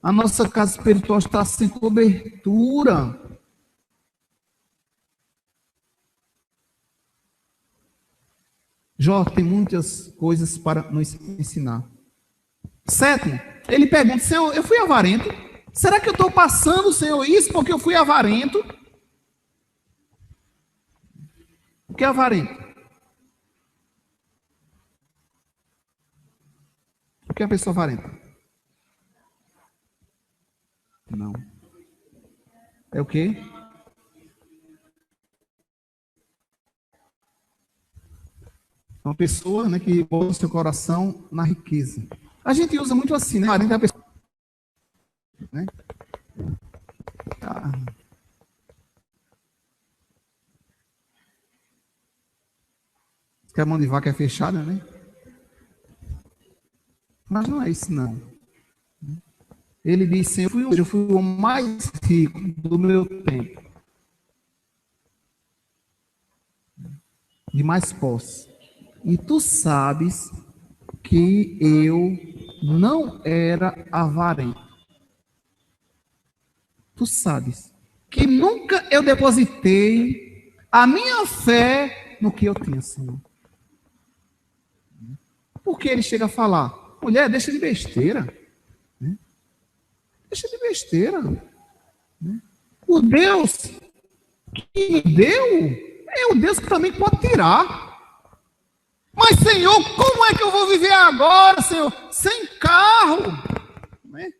A nossa casa espiritual está sem cobertura. Jó tem muitas coisas para nos ensinar. Sétimo, ele pergunta, Senhor, eu fui avarento? Será que eu estou passando, Senhor, isso porque eu fui avarento? O que é avarento? O que é a pessoa avarenta? Não. É o quê? É uma pessoa, né, que bota o seu coração na riqueza. A gente usa muito assim, né? Avarenta é a pessoa, né? Que a mão de vaca é fechada, né? Mas não é isso, não. Ele disse: Senhor, eu fui o mais rico do meu tempo, de mais posse. E tu sabes que eu não era avarento. Tu sabes que nunca eu depositei a minha fé no que eu tinha, Senhor. Porque ele chega a falar: mulher, deixa de besteira. Deixa de besteira. O Deus que me deu é o Deus que também pode tirar. Mas, Senhor, como é que eu vou viver agora, Senhor? Sem carro. Né?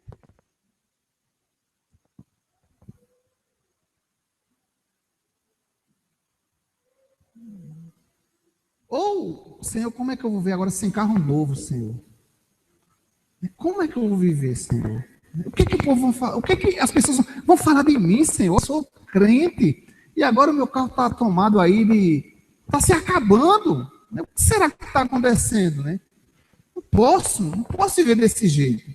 Ou, Senhor, como é que eu vou viver agora sem carro novo, Senhor? Como é que eu vou viver, Senhor? O que que o povo vão falar? O que que as pessoas vão falar de mim, Senhor? Eu sou crente e agora o meu carro está tomado aí de... está se acabando. O que será que está acontecendo, né? Não posso viver desse jeito.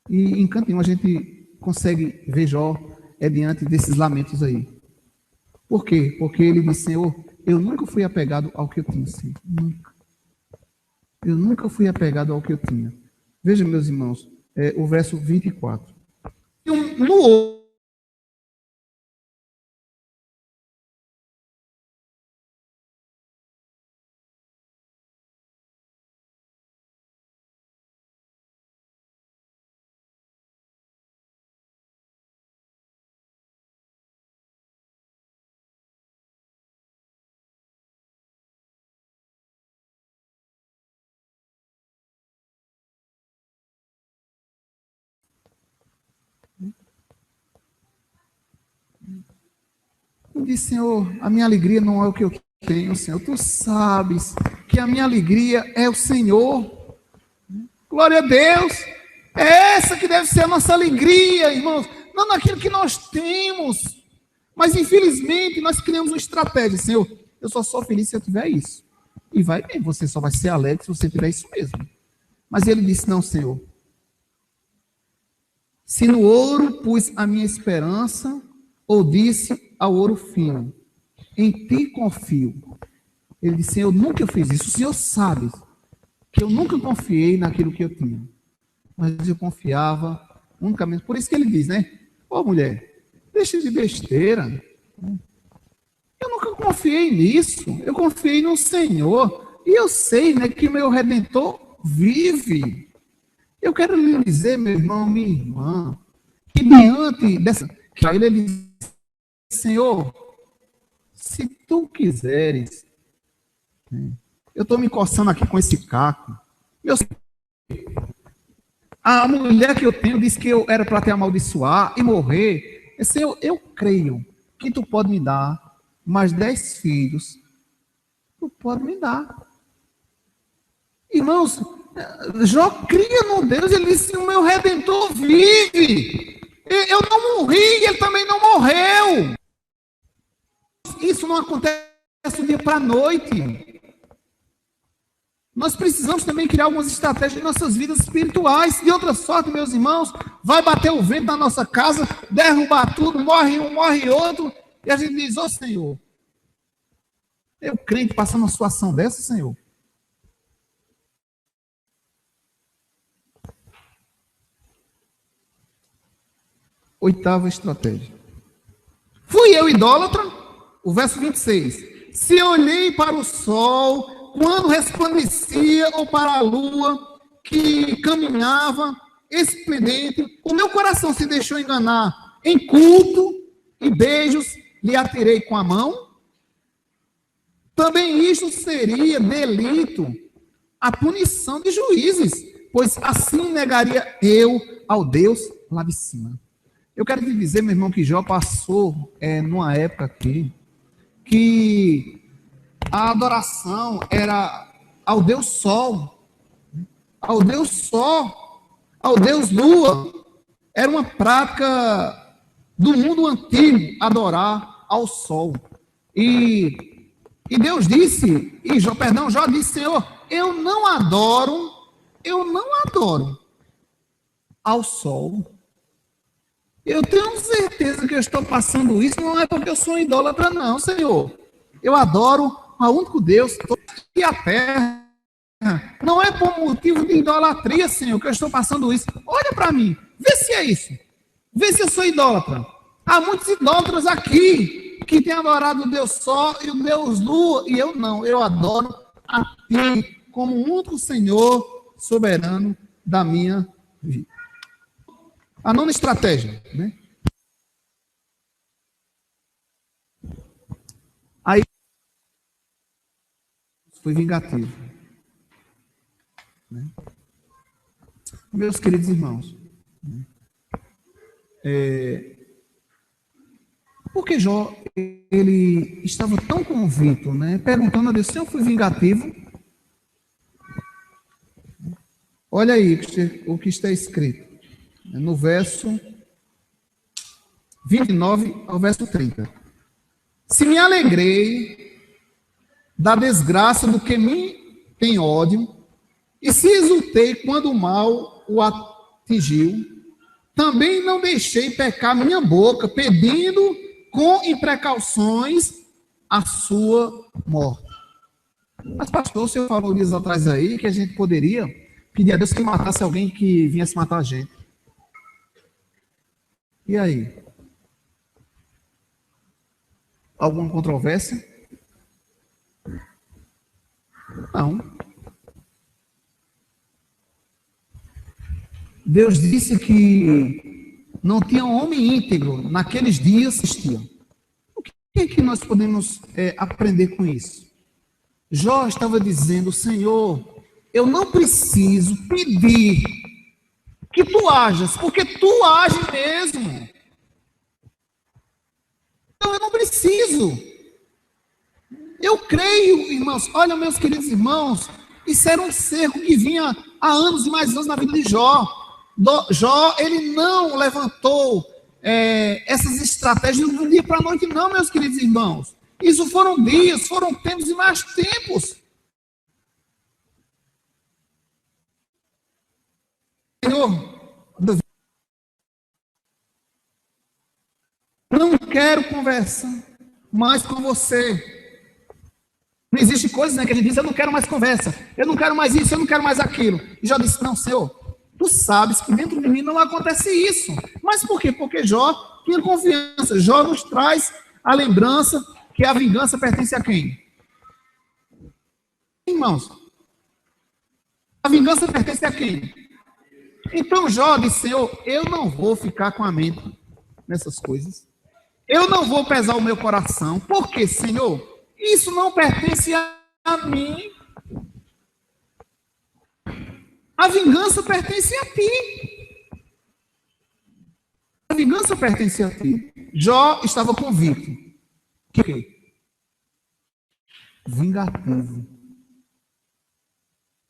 E em Cantinho a gente consegue ver Jó diante desses lamentos aí. Por quê? Porque ele disse: Senhor, eu nunca fui apegado ao que eu tinha, Senhor. Nunca. Eu nunca fui apegado ao que eu tinha. Veja, meus irmãos, o verso 24. No Eu disse: Senhor, a minha alegria não é o que eu tenho, Senhor. Tu sabes que a minha alegria é o Senhor. Glória a Deus. É essa que deve ser a nossa alegria, irmãos. Não naquilo que nós temos. Mas, infelizmente, nós criamos uma estratégia. Senhor, eu só sou feliz se eu tiver isso. E vai bem, você só vai ser alegre se você tiver isso mesmo. Mas ele disse: não, Senhor. Se no ouro pus a minha esperança, ou disse ao ouro fino: em ti confio. Ele disse: Senhor, nunca eu fiz isso. O Senhor sabe que eu nunca confiei naquilo que eu tinha. Mas eu confiava unicamente. Por isso que ele diz, né? Ô mulher, deixa de besteira. Eu nunca confiei nisso. Eu confiei no Senhor. E eu sei, né, que o meu Redentor vive. Eu quero lhe dizer, meu irmão, minha irmã, que diante dessa... que ele diz: Senhor, se tu quiseres, eu estou me coçando aqui com esse caco. A mulher que eu tenho disse que eu era para te amaldiçoar e morrer. Senhor, eu creio que tu pode me dar mais 10 filhos. Tu pode me dar. Irmãos, Jó cria no Deus. Ele disse: o meu Redentor vive. Eu não morri, ele também não morreu. Isso não acontece do dia para a noite. Nós precisamos também criar algumas estratégias em nossas vidas espirituais. De outra sorte, meus irmãos, vai bater o vento na nossa casa, derrubar tudo, morre um, morre outro, e a gente diz: ô Senhor, eu crente passando uma situação dessa, Senhor. Oitava estratégia. Fui eu idólatra? O verso 26. Se olhei para o sol, quando resplandecia, ou para a lua, que caminhava esplendente, o meu coração se deixou enganar em culto e beijos lhe atirei com a mão. Também isto seria delito, a punição de juízes, pois assim negaria eu ao Deus lá de cima. Eu quero te dizer, meu irmão, que Jó passou numa época aqui que a adoração era ao Deus Sol, ao Deus Sol, ao Deus Lua. Era uma prática do mundo antigo adorar ao Sol. E Deus disse, Jó disse: Senhor, eu não adoro eu não adoro ao sol. Eu tenho certeza que eu estou passando isso, não é porque eu sou um idólatra, não, Senhor. Eu adoro ao único Deus e a terra. Não é por motivo de idolatria, Senhor, que eu estou passando isso. Olha para mim, vê se é isso. Vê se eu sou idólatra. Há muitos idólatras aqui que têm adorado o Deus Sol e o Deus Lua, e eu não. Eu adoro a Ti como o único Senhor soberano da minha vida. A nona estratégia, né? Aí foi vingativo. Né? Meus queridos irmãos, porque Jó, ele estava tão convicto, né? Perguntando a Deus, se eu fui vingativo? Olha aí o que está escrito, no verso 29 ao verso 30. Se me alegrei da desgraça do que me tem ódio, e se exultei quando o mal o atingiu, também não deixei pecar minha boca, pedindo com imprecauções a sua morte. Mas, pastor, o senhor falou dias atrás aí que a gente poderia pedir a Deus que matasse alguém que viesse matar a gente. E aí? Alguma controvérsia? Não. Deus disse que não tinha um homem íntegro naqueles dias existiam. O que é que nós podemos aprender com isso? Jó estava dizendo, Senhor, eu não preciso pedir que tu ajas, porque tu ages mesmo. Então eu não preciso. Eu creio, irmãos, olha, meus queridos irmãos, isso era um cerco que vinha há anos e mais anos na vida de Jó. Jó, ele não levantou essas estratégias do dia para a noite, não, meus queridos irmãos. Isso foram dias, foram tempos e mais tempos. Senhor, não quero conversar mais com você. Não existe coisa, né, que a gente diz, eu não quero mais conversa, eu não quero mais isso, eu não quero mais aquilo. E Jó disse, não, Senhor, tu sabes que dentro de mim não acontece isso. Mas por quê? Porque Jó tinha confiança. Jó nos traz a lembrança que a vingança pertence a quem? Irmãos, a vingança pertence a quem? Então Jó disse, Senhor, eu não vou ficar com a mente nessas coisas. Eu não vou pesar o meu coração. Por quê, Senhor? Isso não pertence a mim. A vingança pertence a ti. A vingança pertence a ti. Jó estava convicto. Que vingativo.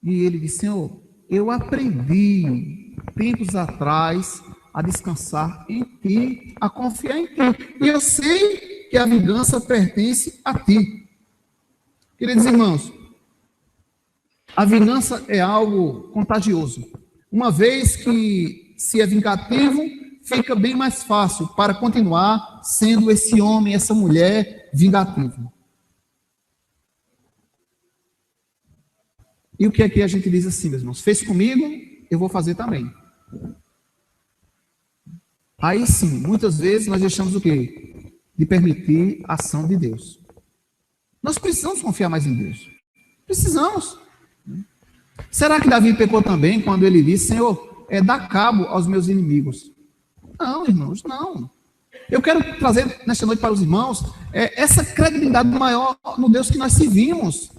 E ele disse, Senhor, eu aprendi tempos atrás a descansar em ti, a confiar em ti. E eu sei que a vingança pertence a ti. Queridos irmãos, a vingança é algo contagioso. Uma vez que se é vingativo, fica bem mais fácil para continuar sendo esse homem, essa mulher vingativo. E o que é que a gente diz assim, meus irmãos? Fez comigo, eu vou fazer também. Aí sim, muitas vezes nós deixamos o quê? De permitir a ação de Deus. Nós precisamos confiar mais em Deus. Precisamos. Será que Davi pecou também quando ele disse, Senhor, dá cabo aos meus inimigos? Não, irmãos, não. Eu quero trazer nesta noite para os irmãos essa credibilidade maior no Deus que nós servimos.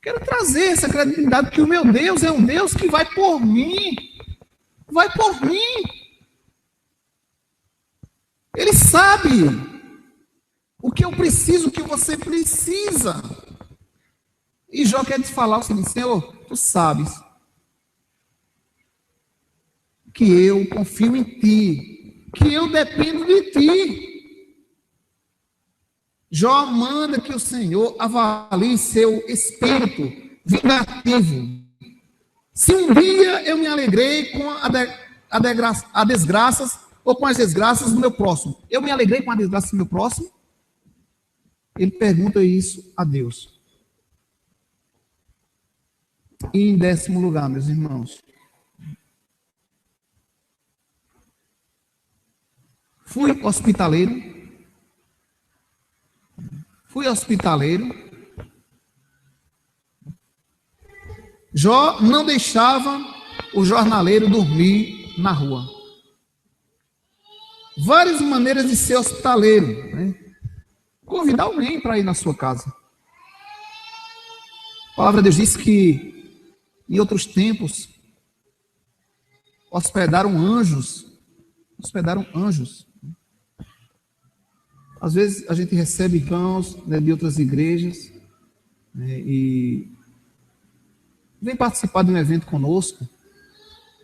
Quero trazer essa credibilidade que o meu Deus é um Deus que vai por mim. Vai por mim. Ele sabe o que eu preciso, o que você precisa. E Jó quer te falar o seguinte, Senhor, tu sabes que eu confio em ti, que eu dependo de ti. Jó manda que o Senhor avalie seu espírito vingativo. Se um dia eu me alegrei com a desgraças ou com as desgraças do meu próximo, eu me alegrei com a desgraça do meu próximo? Ele pergunta isso a Deus. E em 10º lugar, meus irmãos, fui hospitaleiro. Jó não deixava o jornaleiro dormir na rua. Várias maneiras de ser hospitaleiro, né? Convidar alguém para ir na sua casa. A palavra de Deus diz que em outros tempos hospedaram anjos. Às vezes a gente recebe irmãos, né, de outras igrejas, né, e vem participar de um evento conosco,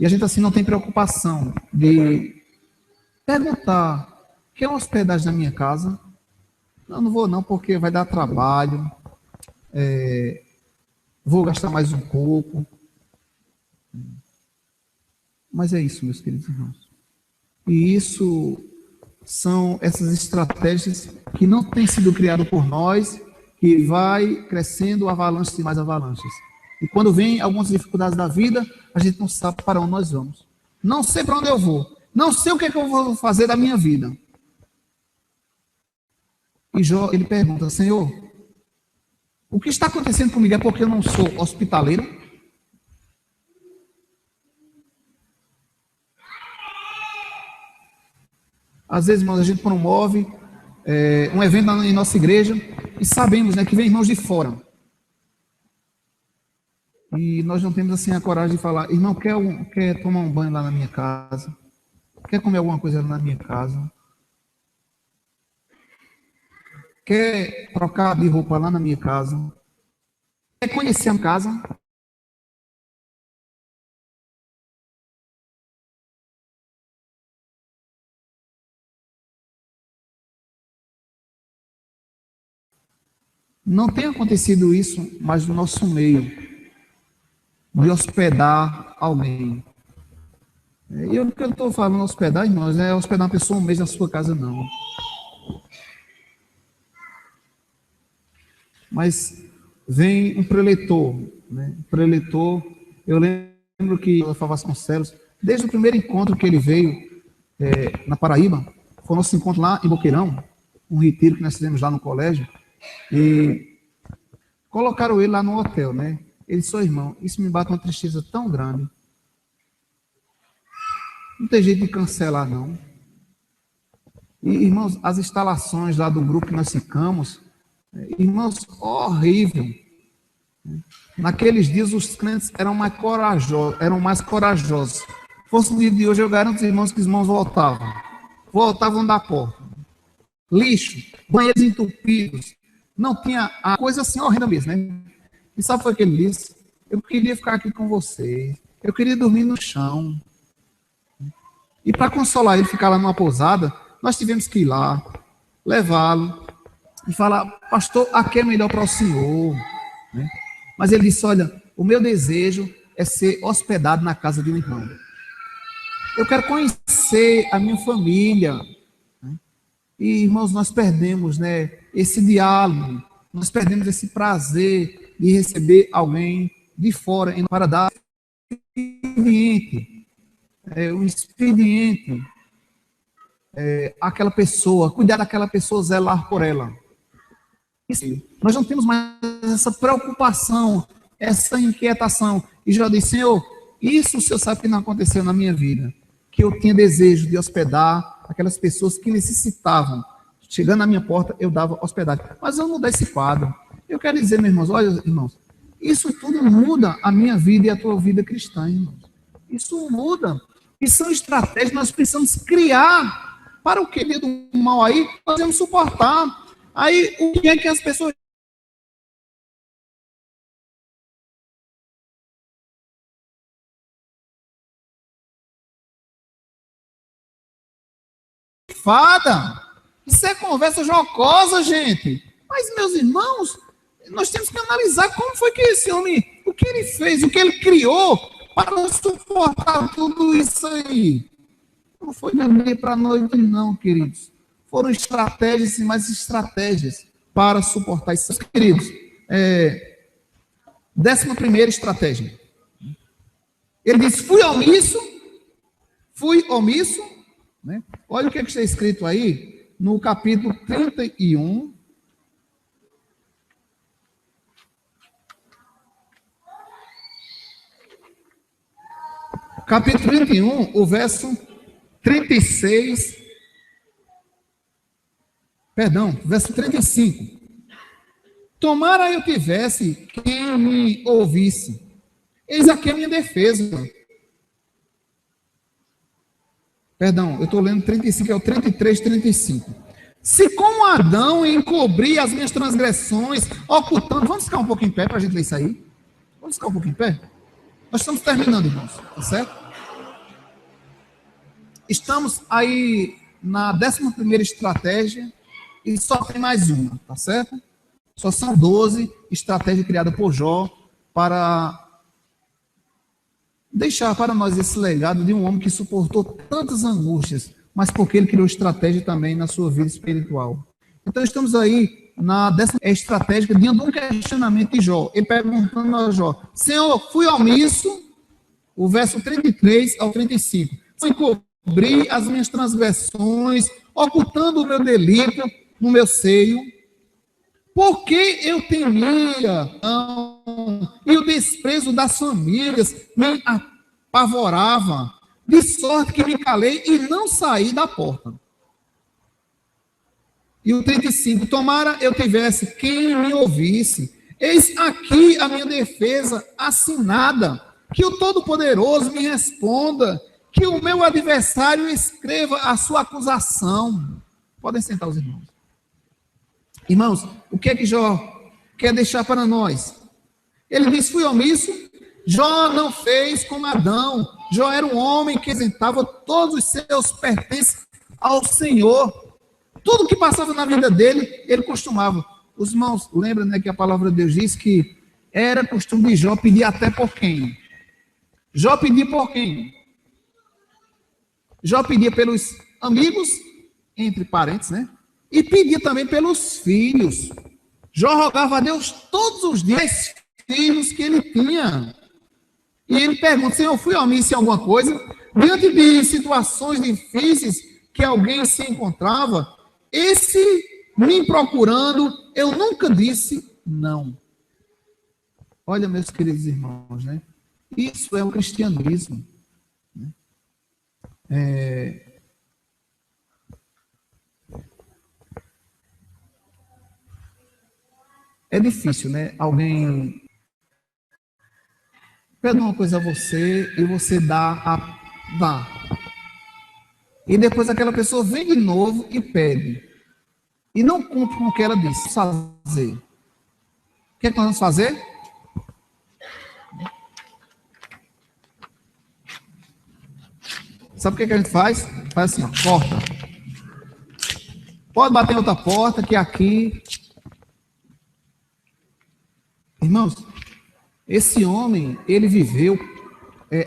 e a gente assim não tem preocupação de perguntar: quer uma hospedagem na minha casa? Não vou não, porque vai dar trabalho, vou gastar mais um pouco. Mas é isso, meus queridos irmãos. E isso são essas estratégias que não têm sido criadas por nós, que vai crescendo avalanches e mais avalanches. E quando vem algumas dificuldades da vida, a gente não sabe para onde nós vamos. Não sei para onde eu vou. Não sei o que é que eu vou fazer da minha vida. E Jó, ele pergunta: Senhor, o que está acontecendo comigo é porque eu não sou hospitaleiro? Às vezes, irmãos, a gente promove um evento em nossa igreja e sabemos, né, que vem irmãos de fora. E nós não temos assim a coragem de falar: irmão, quer tomar um banho lá na minha casa? Quer comer alguma coisa lá na minha casa? Quer trocar de roupa lá na minha casa? Quer conhecer a casa? Não tem acontecido isso, mas no nosso meio, de hospedar alguém. E o que eu estou falando hospedar, irmãos, é hospedar uma pessoa um mês na sua casa, não. Mas vem um preletor, né? Preletor, eu lembro que o Vasconcelos, desde o primeiro encontro que ele veio na Paraíba, foi o nosso encontro lá em Boqueirão, um retiro que nós fizemos lá no colégio, e colocaram ele lá no hotel, né? Ele disse: irmão, isso me bate uma tristeza tão grande. Não tem jeito de cancelar, não. E, irmãos, as instalações lá do grupo que nós ficamos, irmãos, horrível. Naqueles dias os crentes eram mais corajosos. Se fosse no dia de hoje, eu garanto aos irmãos que os irmãos voltavam da porta. Lixo, banheiros entupidos. Não tinha a coisa assim horrenda mesmo, né? E sabe o que foi que ele disse? Eu queria ficar aqui com você. Eu queria dormir no chão. E para consolar ele ficar lá numa pousada, nós tivemos que ir lá, levá-lo e falar: pastor, aqui é melhor para o senhor, né? Mas ele disse: olha, o meu desejo é ser hospedado na casa de um irmão. Eu quero conhecer a minha família, né? E, irmãos, nós perdemos, né, esse diálogo, nós perdemos esse prazer de receber alguém de fora para dar um expediente, aquela pessoa, cuidar daquela pessoa, zelar por ela. Nós não temos mais essa preocupação, essa inquietação. E já disse: Senhor, isso o Senhor sabe que não aconteceu na minha vida, que eu tinha desejo de hospedar aquelas pessoas que necessitavam. Chegando na minha porta, eu dava hospedagem. Mas eu mudei esse quadro. Eu quero dizer, meus irmãos, olha, irmãos, isso tudo muda a minha vida e a tua vida cristã, irmãos. Isso muda. E são estratégias que nós precisamos criar para o que do mal aí, nós vamos suportar. Aí, o que é que as pessoas fada? Isso é conversa jocosa, gente. Mas, meus irmãos, nós temos que analisar como foi que esse homem, o que ele fez, o que ele criou, para suportar tudo isso aí. Não foi da meia para a noite, não, queridos. Foram estratégias e mais estratégias para suportar isso. Queridos, 11ª estratégia. Ele diz, fui omisso, né? Olha o que está escrito aí, no capítulo 31, capítulo 31, o verso 36, verso 35. Tomara eu tivesse quem me ouvisse. Eis aqui a minha defesa. Eu estou lendo 35, é o 33, 35. Se como Adão encobri as minhas transgressões, ocultando... Vamos ficar um pouquinho em pé para a gente ler isso aí? Vamos ficar um pouquinho em pé? Nós estamos terminando, irmãos, tá certo? Estamos aí na 11ª estratégia e só tem mais uma, tá certo? Só são 12 estratégias criadas por Jó para deixar para nós esse legado de um homem que suportou tantas angústias, mas porque ele criou estratégia também na sua vida espiritual. Então estamos aí na 10ª estratégia diante de um questionamento de Jó. Ele perguntando a Jó, Senhor, fui omisso, o verso 33 ao 35. Encobri as minhas transgressões, ocultando o meu delito no meu seio, porque eu temia e o desprezo das famílias me apavorava, de sorte que me calei e não saí da porta. E o 35, tomara eu tivesse quem me ouvisse, eis aqui a minha defesa assinada, que o Todo-Poderoso me responda, que o meu adversário escreva a sua acusação. Podem sentar os irmãos. Irmãos, o que é que Jó quer deixar para nós? Ele diz, fui omisso. Jó não fez como Adão. Jó era um homem que isentava todos os seus pertences ao Senhor. Tudo que passava na vida dele, ele costumava. Os irmãos lembram, né, que a palavra de Deus diz que era costume de Jó pedir até por quem? Jó pedia por quem? Jó pedia pelos amigos, entre parentes, né? E pedia também pelos filhos. Jó rogava a Deus todos os dias filhos que ele tinha. E ele pergunta, Senhor, fui omisso em alguma coisa? Diante de situações difíceis que alguém se encontrava, esse me procurando, eu nunca disse não. Olha, meus queridos irmãos, né? Isso é o cristianismo. É difícil, né? Alguém pede uma coisa a você e você dá. E depois aquela pessoa vem de novo e pede. E não cumpre com o que ela disse. Fazer. O que é que nós vamos fazer? Sabe o que é que a gente faz? Faz assim, ó, porta. Pode bater em outra porta, que aqui... Irmãos, esse homem, ele viveu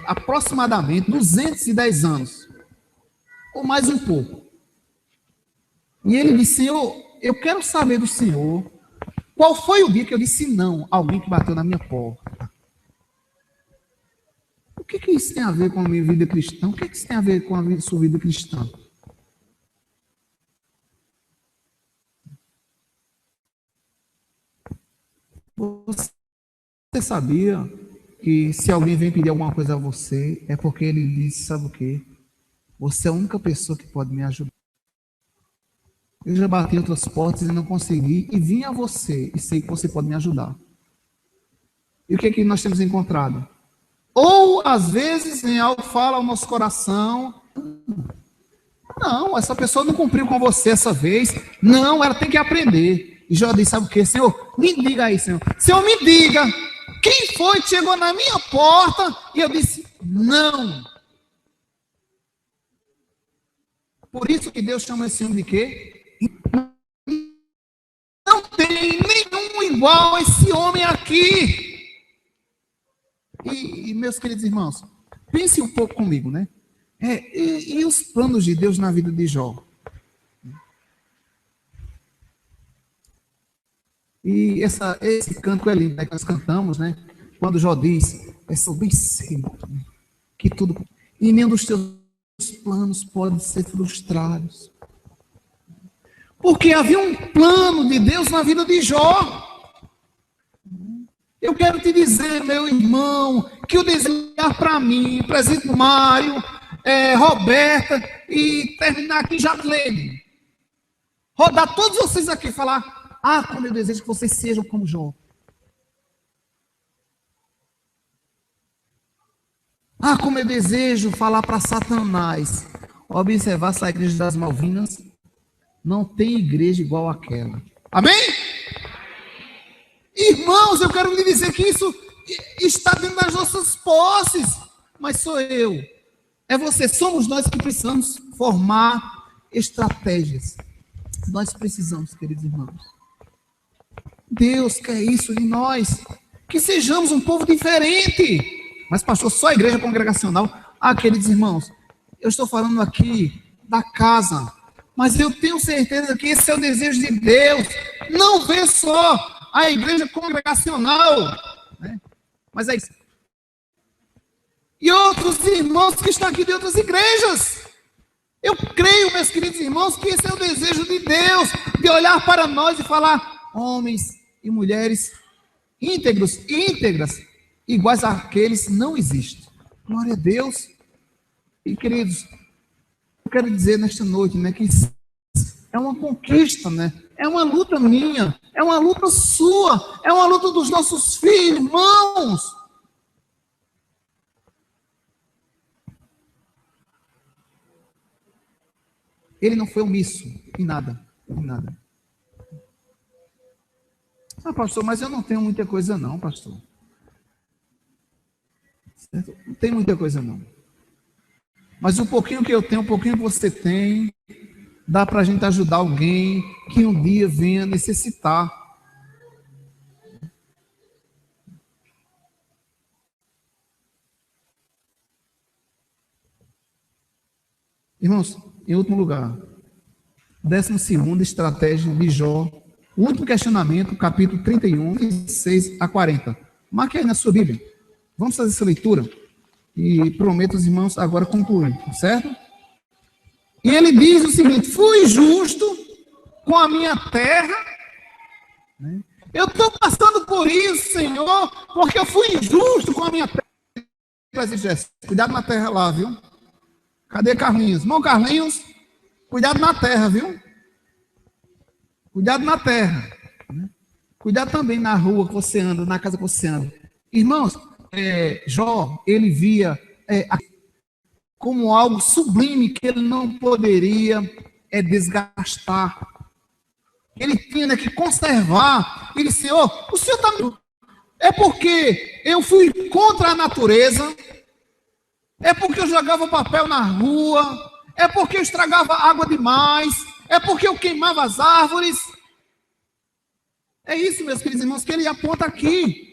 aproximadamente 210 anos, ou mais um pouco. E ele disse, Senhor, eu quero saber do Senhor, qual foi o dia que eu disse não a alguém que bateu na minha porta? O que isso tem a ver com a minha vida cristã? O que isso tem a ver com a sua vida cristã? Você sabia que se alguém vem pedir alguma coisa a você, é porque ele disse, sabe o quê? Você é a única pessoa que pode me ajudar. Eu já bati em outras portas e não consegui, e vim a você, e sei que você pode me ajudar. E o que é que nós temos encontrado? Ou, às vezes, em algo fala ao nosso coração, não, essa pessoa não cumpriu com você essa vez, não, ela tem que aprender. E Jó disse, sabe o quê? Senhor, me diga aí, Senhor. Senhor, me diga, quem foi que chegou na minha porta? E eu disse, não. Por isso que Deus chama esse homem de quê? Não tem nenhum igual a esse homem aqui. E meus queridos irmãos, pense um pouco comigo, né? E os planos de Deus na vida de Jó? E esse canto é lindo, né, que nós cantamos, né? Quando Jó diz, sou bem cedo, né, que tudo... E nenhum dos teus planos pode ser frustrados. Porque havia um plano de Deus na vida de Jó. Eu quero te dizer, meu irmão, que o desenhar para mim, presente Mário, Roberta, e terminar aqui Jacqueline, rodar todos vocês aqui e falar, como eu desejo que vocês sejam como Jó. Como eu desejo falar para Satanás, observar essa igreja das Malvinas, não tem igreja igual àquela. Amém? Irmãos, eu quero lhe dizer que isso está dentro das nossas posses, mas sou eu, é você, somos nós que precisamos formar estratégias. Nós precisamos, queridos irmãos. Deus quer isso de nós, que sejamos um povo diferente. Mas pastor, só a igreja congregacional? Queridos irmãos, eu estou falando aqui da casa, mas eu tenho certeza que esse é o desejo de Deus, não ver só a igreja congregacional, né? Mas é isso. E outros irmãos que estão aqui de outras igrejas. Eu creio, meus queridos irmãos, que esse é o desejo de Deus, de olhar para nós e falar, homens e mulheres íntegros e íntegras, iguais àqueles não existem. Glória a Deus. E queridos, eu quero dizer nesta noite, né, que é uma conquista, né? É uma luta minha, é uma luta sua, é uma luta dos nossos filhos, irmãos. Ele não foi omisso em nada, em nada. Pastor, mas eu não tenho muita coisa não, pastor. Certo? Não tem muita coisa não. Mas o pouquinho que eu tenho, o pouquinho que você tem, dá para a gente ajudar alguém que um dia venha necessitar. Irmãos, em último lugar, 12ª estratégia de Jó, o último questionamento, capítulo 31, 26 a 40. Marque aí na sua Bíblia. Vamos fazer essa leitura e prometo aos irmãos agora concluir, certo? E ele diz o seguinte, fui justo com a minha terra, né? Eu estou passando por isso, Senhor, porque eu fui injusto com a minha terra. Cuidado na terra lá, viu? Cadê Carlinhos? Irmão Carlinhos, cuidado na terra, viu? Cuidado na terra. Né? Cuidado também na rua que você anda, na casa que você anda. Irmãos, Jó, ele via como algo sublime que ele não poderia desgastar. Ele tinha que conservar. Ele disse, o senhor está... É porque eu fui contra a natureza, é porque eu jogava papel na rua, é porque eu estragava água demais, é porque eu queimava as árvores. É isso, meus queridos irmãos, que ele aponta aqui.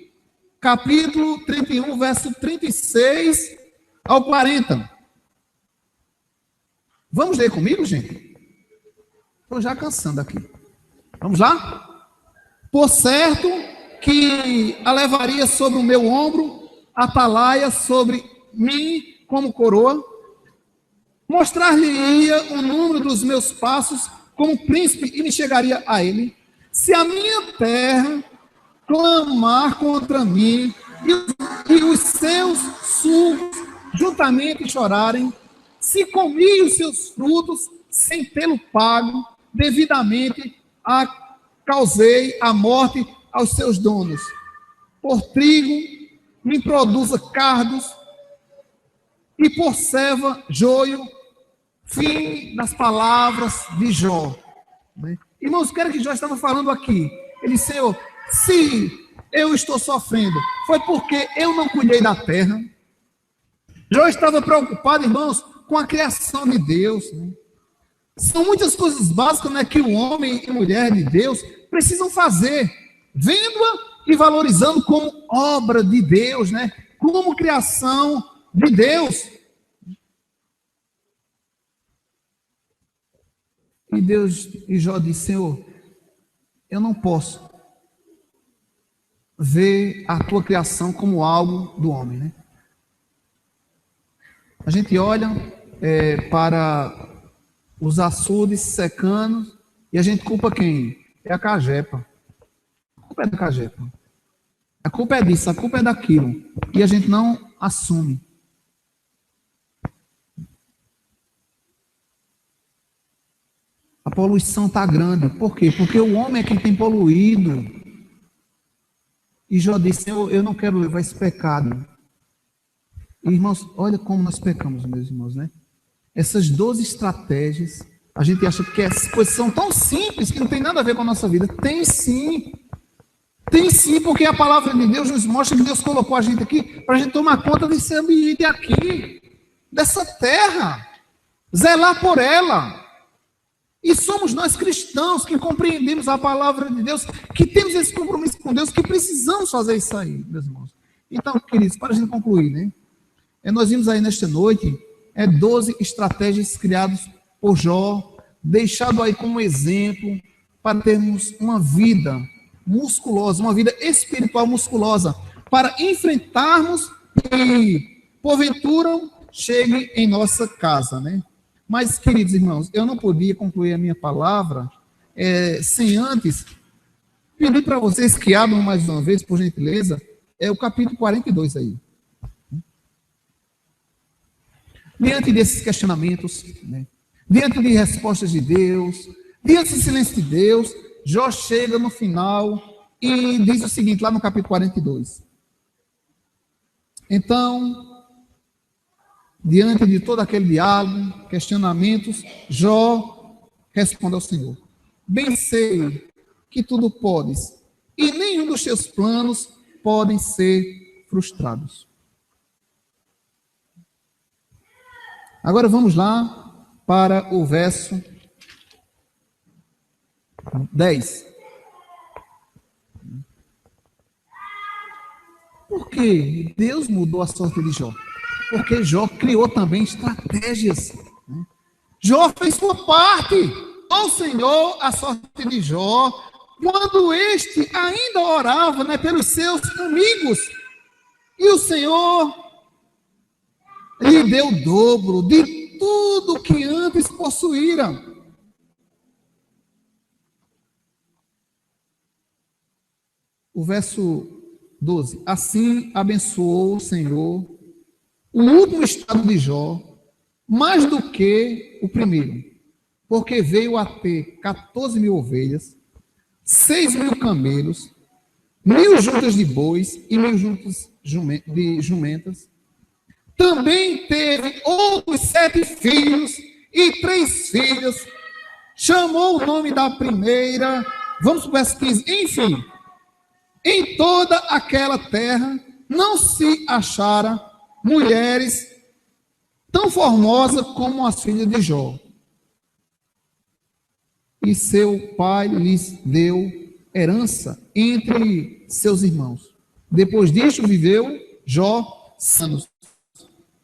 Capítulo 31, verso 36 ao 40. Vamos ler comigo, gente? Estou já cansando aqui. Vamos lá? Por certo que a levaria sobre o meu ombro, atalaia sobre mim como coroa, mostrar-lhe-ia o número dos meus passos como príncipe e me chegaria a ele. Se a minha terra clamar contra mim e os seus sulcos juntamente chorarem, se comi os seus frutos sem tê-lo pago, devidamente causei a morte aos seus donos. Por trigo me produza cardos e por serva joio. Fim das palavras de Jó. Irmãos, quero que Jó estava falando aqui. Ele disse, Senhor, se eu estou sofrendo, foi porque eu não cuidei da terra. Jó estava preocupado, irmãos, com a criação de Deus. Né? São muitas coisas básicas, né, que o homem e mulher de Deus precisam fazer, vendo-a e valorizando como obra de Deus, né? como criação de Deus. E Jó disse: Senhor, eu não posso ver a tua criação como algo do homem, né? A gente olha para os açudes secando e a gente culpa quem? É a cagepa. A culpa é da cagepa. A culpa é disso, a culpa é daquilo. E a gente não assume. A poluição está grande. Por quê? Porque o homem é quem tem poluído. E Jó disse: eu não quero levar esse pecado. Irmãos, olha como nós pecamos, meus irmãos, né? Essas 12 estratégias, a gente acha que essas coisas são tão simples que não tem nada a ver com a nossa vida. Tem sim. Tem sim, porque a palavra de Deus nos mostra que Deus colocou a gente aqui para a gente tomar conta desse ambiente aqui, dessa terra, zelar por ela. E somos nós cristãos que compreendemos a palavra de Deus, que temos esse compromisso com Deus, que precisamos fazer isso aí, meus irmãos. Então, queridos, para a gente concluir, né? Nós vimos aí nesta noite 12 estratégias criadas por Jó, deixado aí como exemplo para termos uma vida musculosa, uma vida espiritual musculosa, para enfrentarmos e, porventura, chegue em nossa casa, né? Mas, queridos irmãos, eu não podia concluir a minha palavra sem antes pedir para vocês que abram mais uma vez, por gentileza, o capítulo 42 aí. Diante desses questionamentos, né? Diante de respostas de Deus, diante do silêncio de Deus, Jó chega no final e diz o seguinte, lá no capítulo 42. Então, diante de todo aquele diálogo, questionamentos, Jó responde ao Senhor: bem sei que tudo podes, e nenhum dos teus planos podem ser frustrados. Agora vamos lá para o verso 10. Por que Deus mudou a sorte de Jó? Porque Jó criou também estratégias. Jó fez sua parte. Ao Senhor a sorte de Jó, quando este ainda orava, né, pelos seus amigos. E o Senhor lhe deu o dobro de tudo que antes possuíra. O verso 12. Assim abençoou o Senhor o último estado de Jó, mais do que o primeiro, porque veio a ter 14.000 ovelhas, 6.000 camelos, 1.000 juntas de bois e 1.000 juntas de jumentas. Também teve outros 7 filhos e 3 filhas. Chamou o nome da primeira. Vamos para o verso 15. Enfim, em toda aquela terra não se achara mulheres tão formosas como as filhas de Jó. E seu pai lhes deu herança entre seus irmãos. Depois disto viveu Jó anos.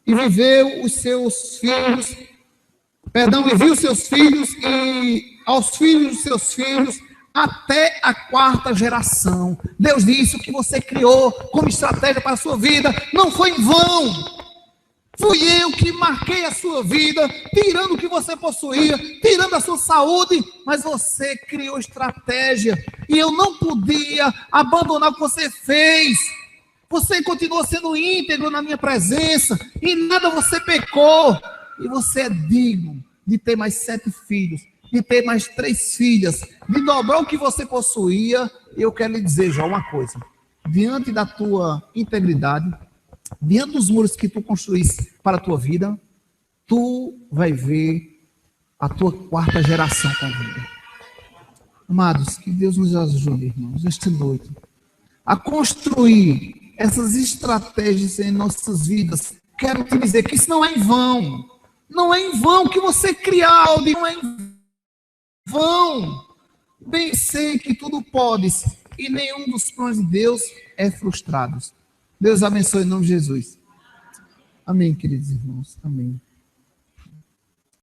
E viveu os seus filhos, e viu seus filhos e aos filhos dos seus filhos até a 4ª geração. Deus disse: o que você criou como estratégia para a sua vida não foi em vão. Fui eu que marquei a sua vida, tirando o que você possuía, tirando a sua saúde, mas você criou estratégia e eu não podia abandonar o que você fez. Você continuou sendo íntegro na minha presença, e nada você pecou. E você é digno de ter mais 7 filhos, de ter mais 3 filhas, de dobrar o que você possuía. E eu quero lhe dizer já uma coisa: diante da tua integridade, diante dos muros que tu construísse para a tua vida, tu vai ver a tua 4ª geração com vida. Amados, que Deus nos ajude, irmãos, esta noite, a construir essas estratégias em nossas vidas. Quero te dizer que isso não é em vão. Não é em vão que você criar algo, não é em vão. Bem sei que tudo podes, e nenhum dos planos de Deus é frustrado. Deus abençoe em nome de Jesus. Amém, queridos irmãos. Amém.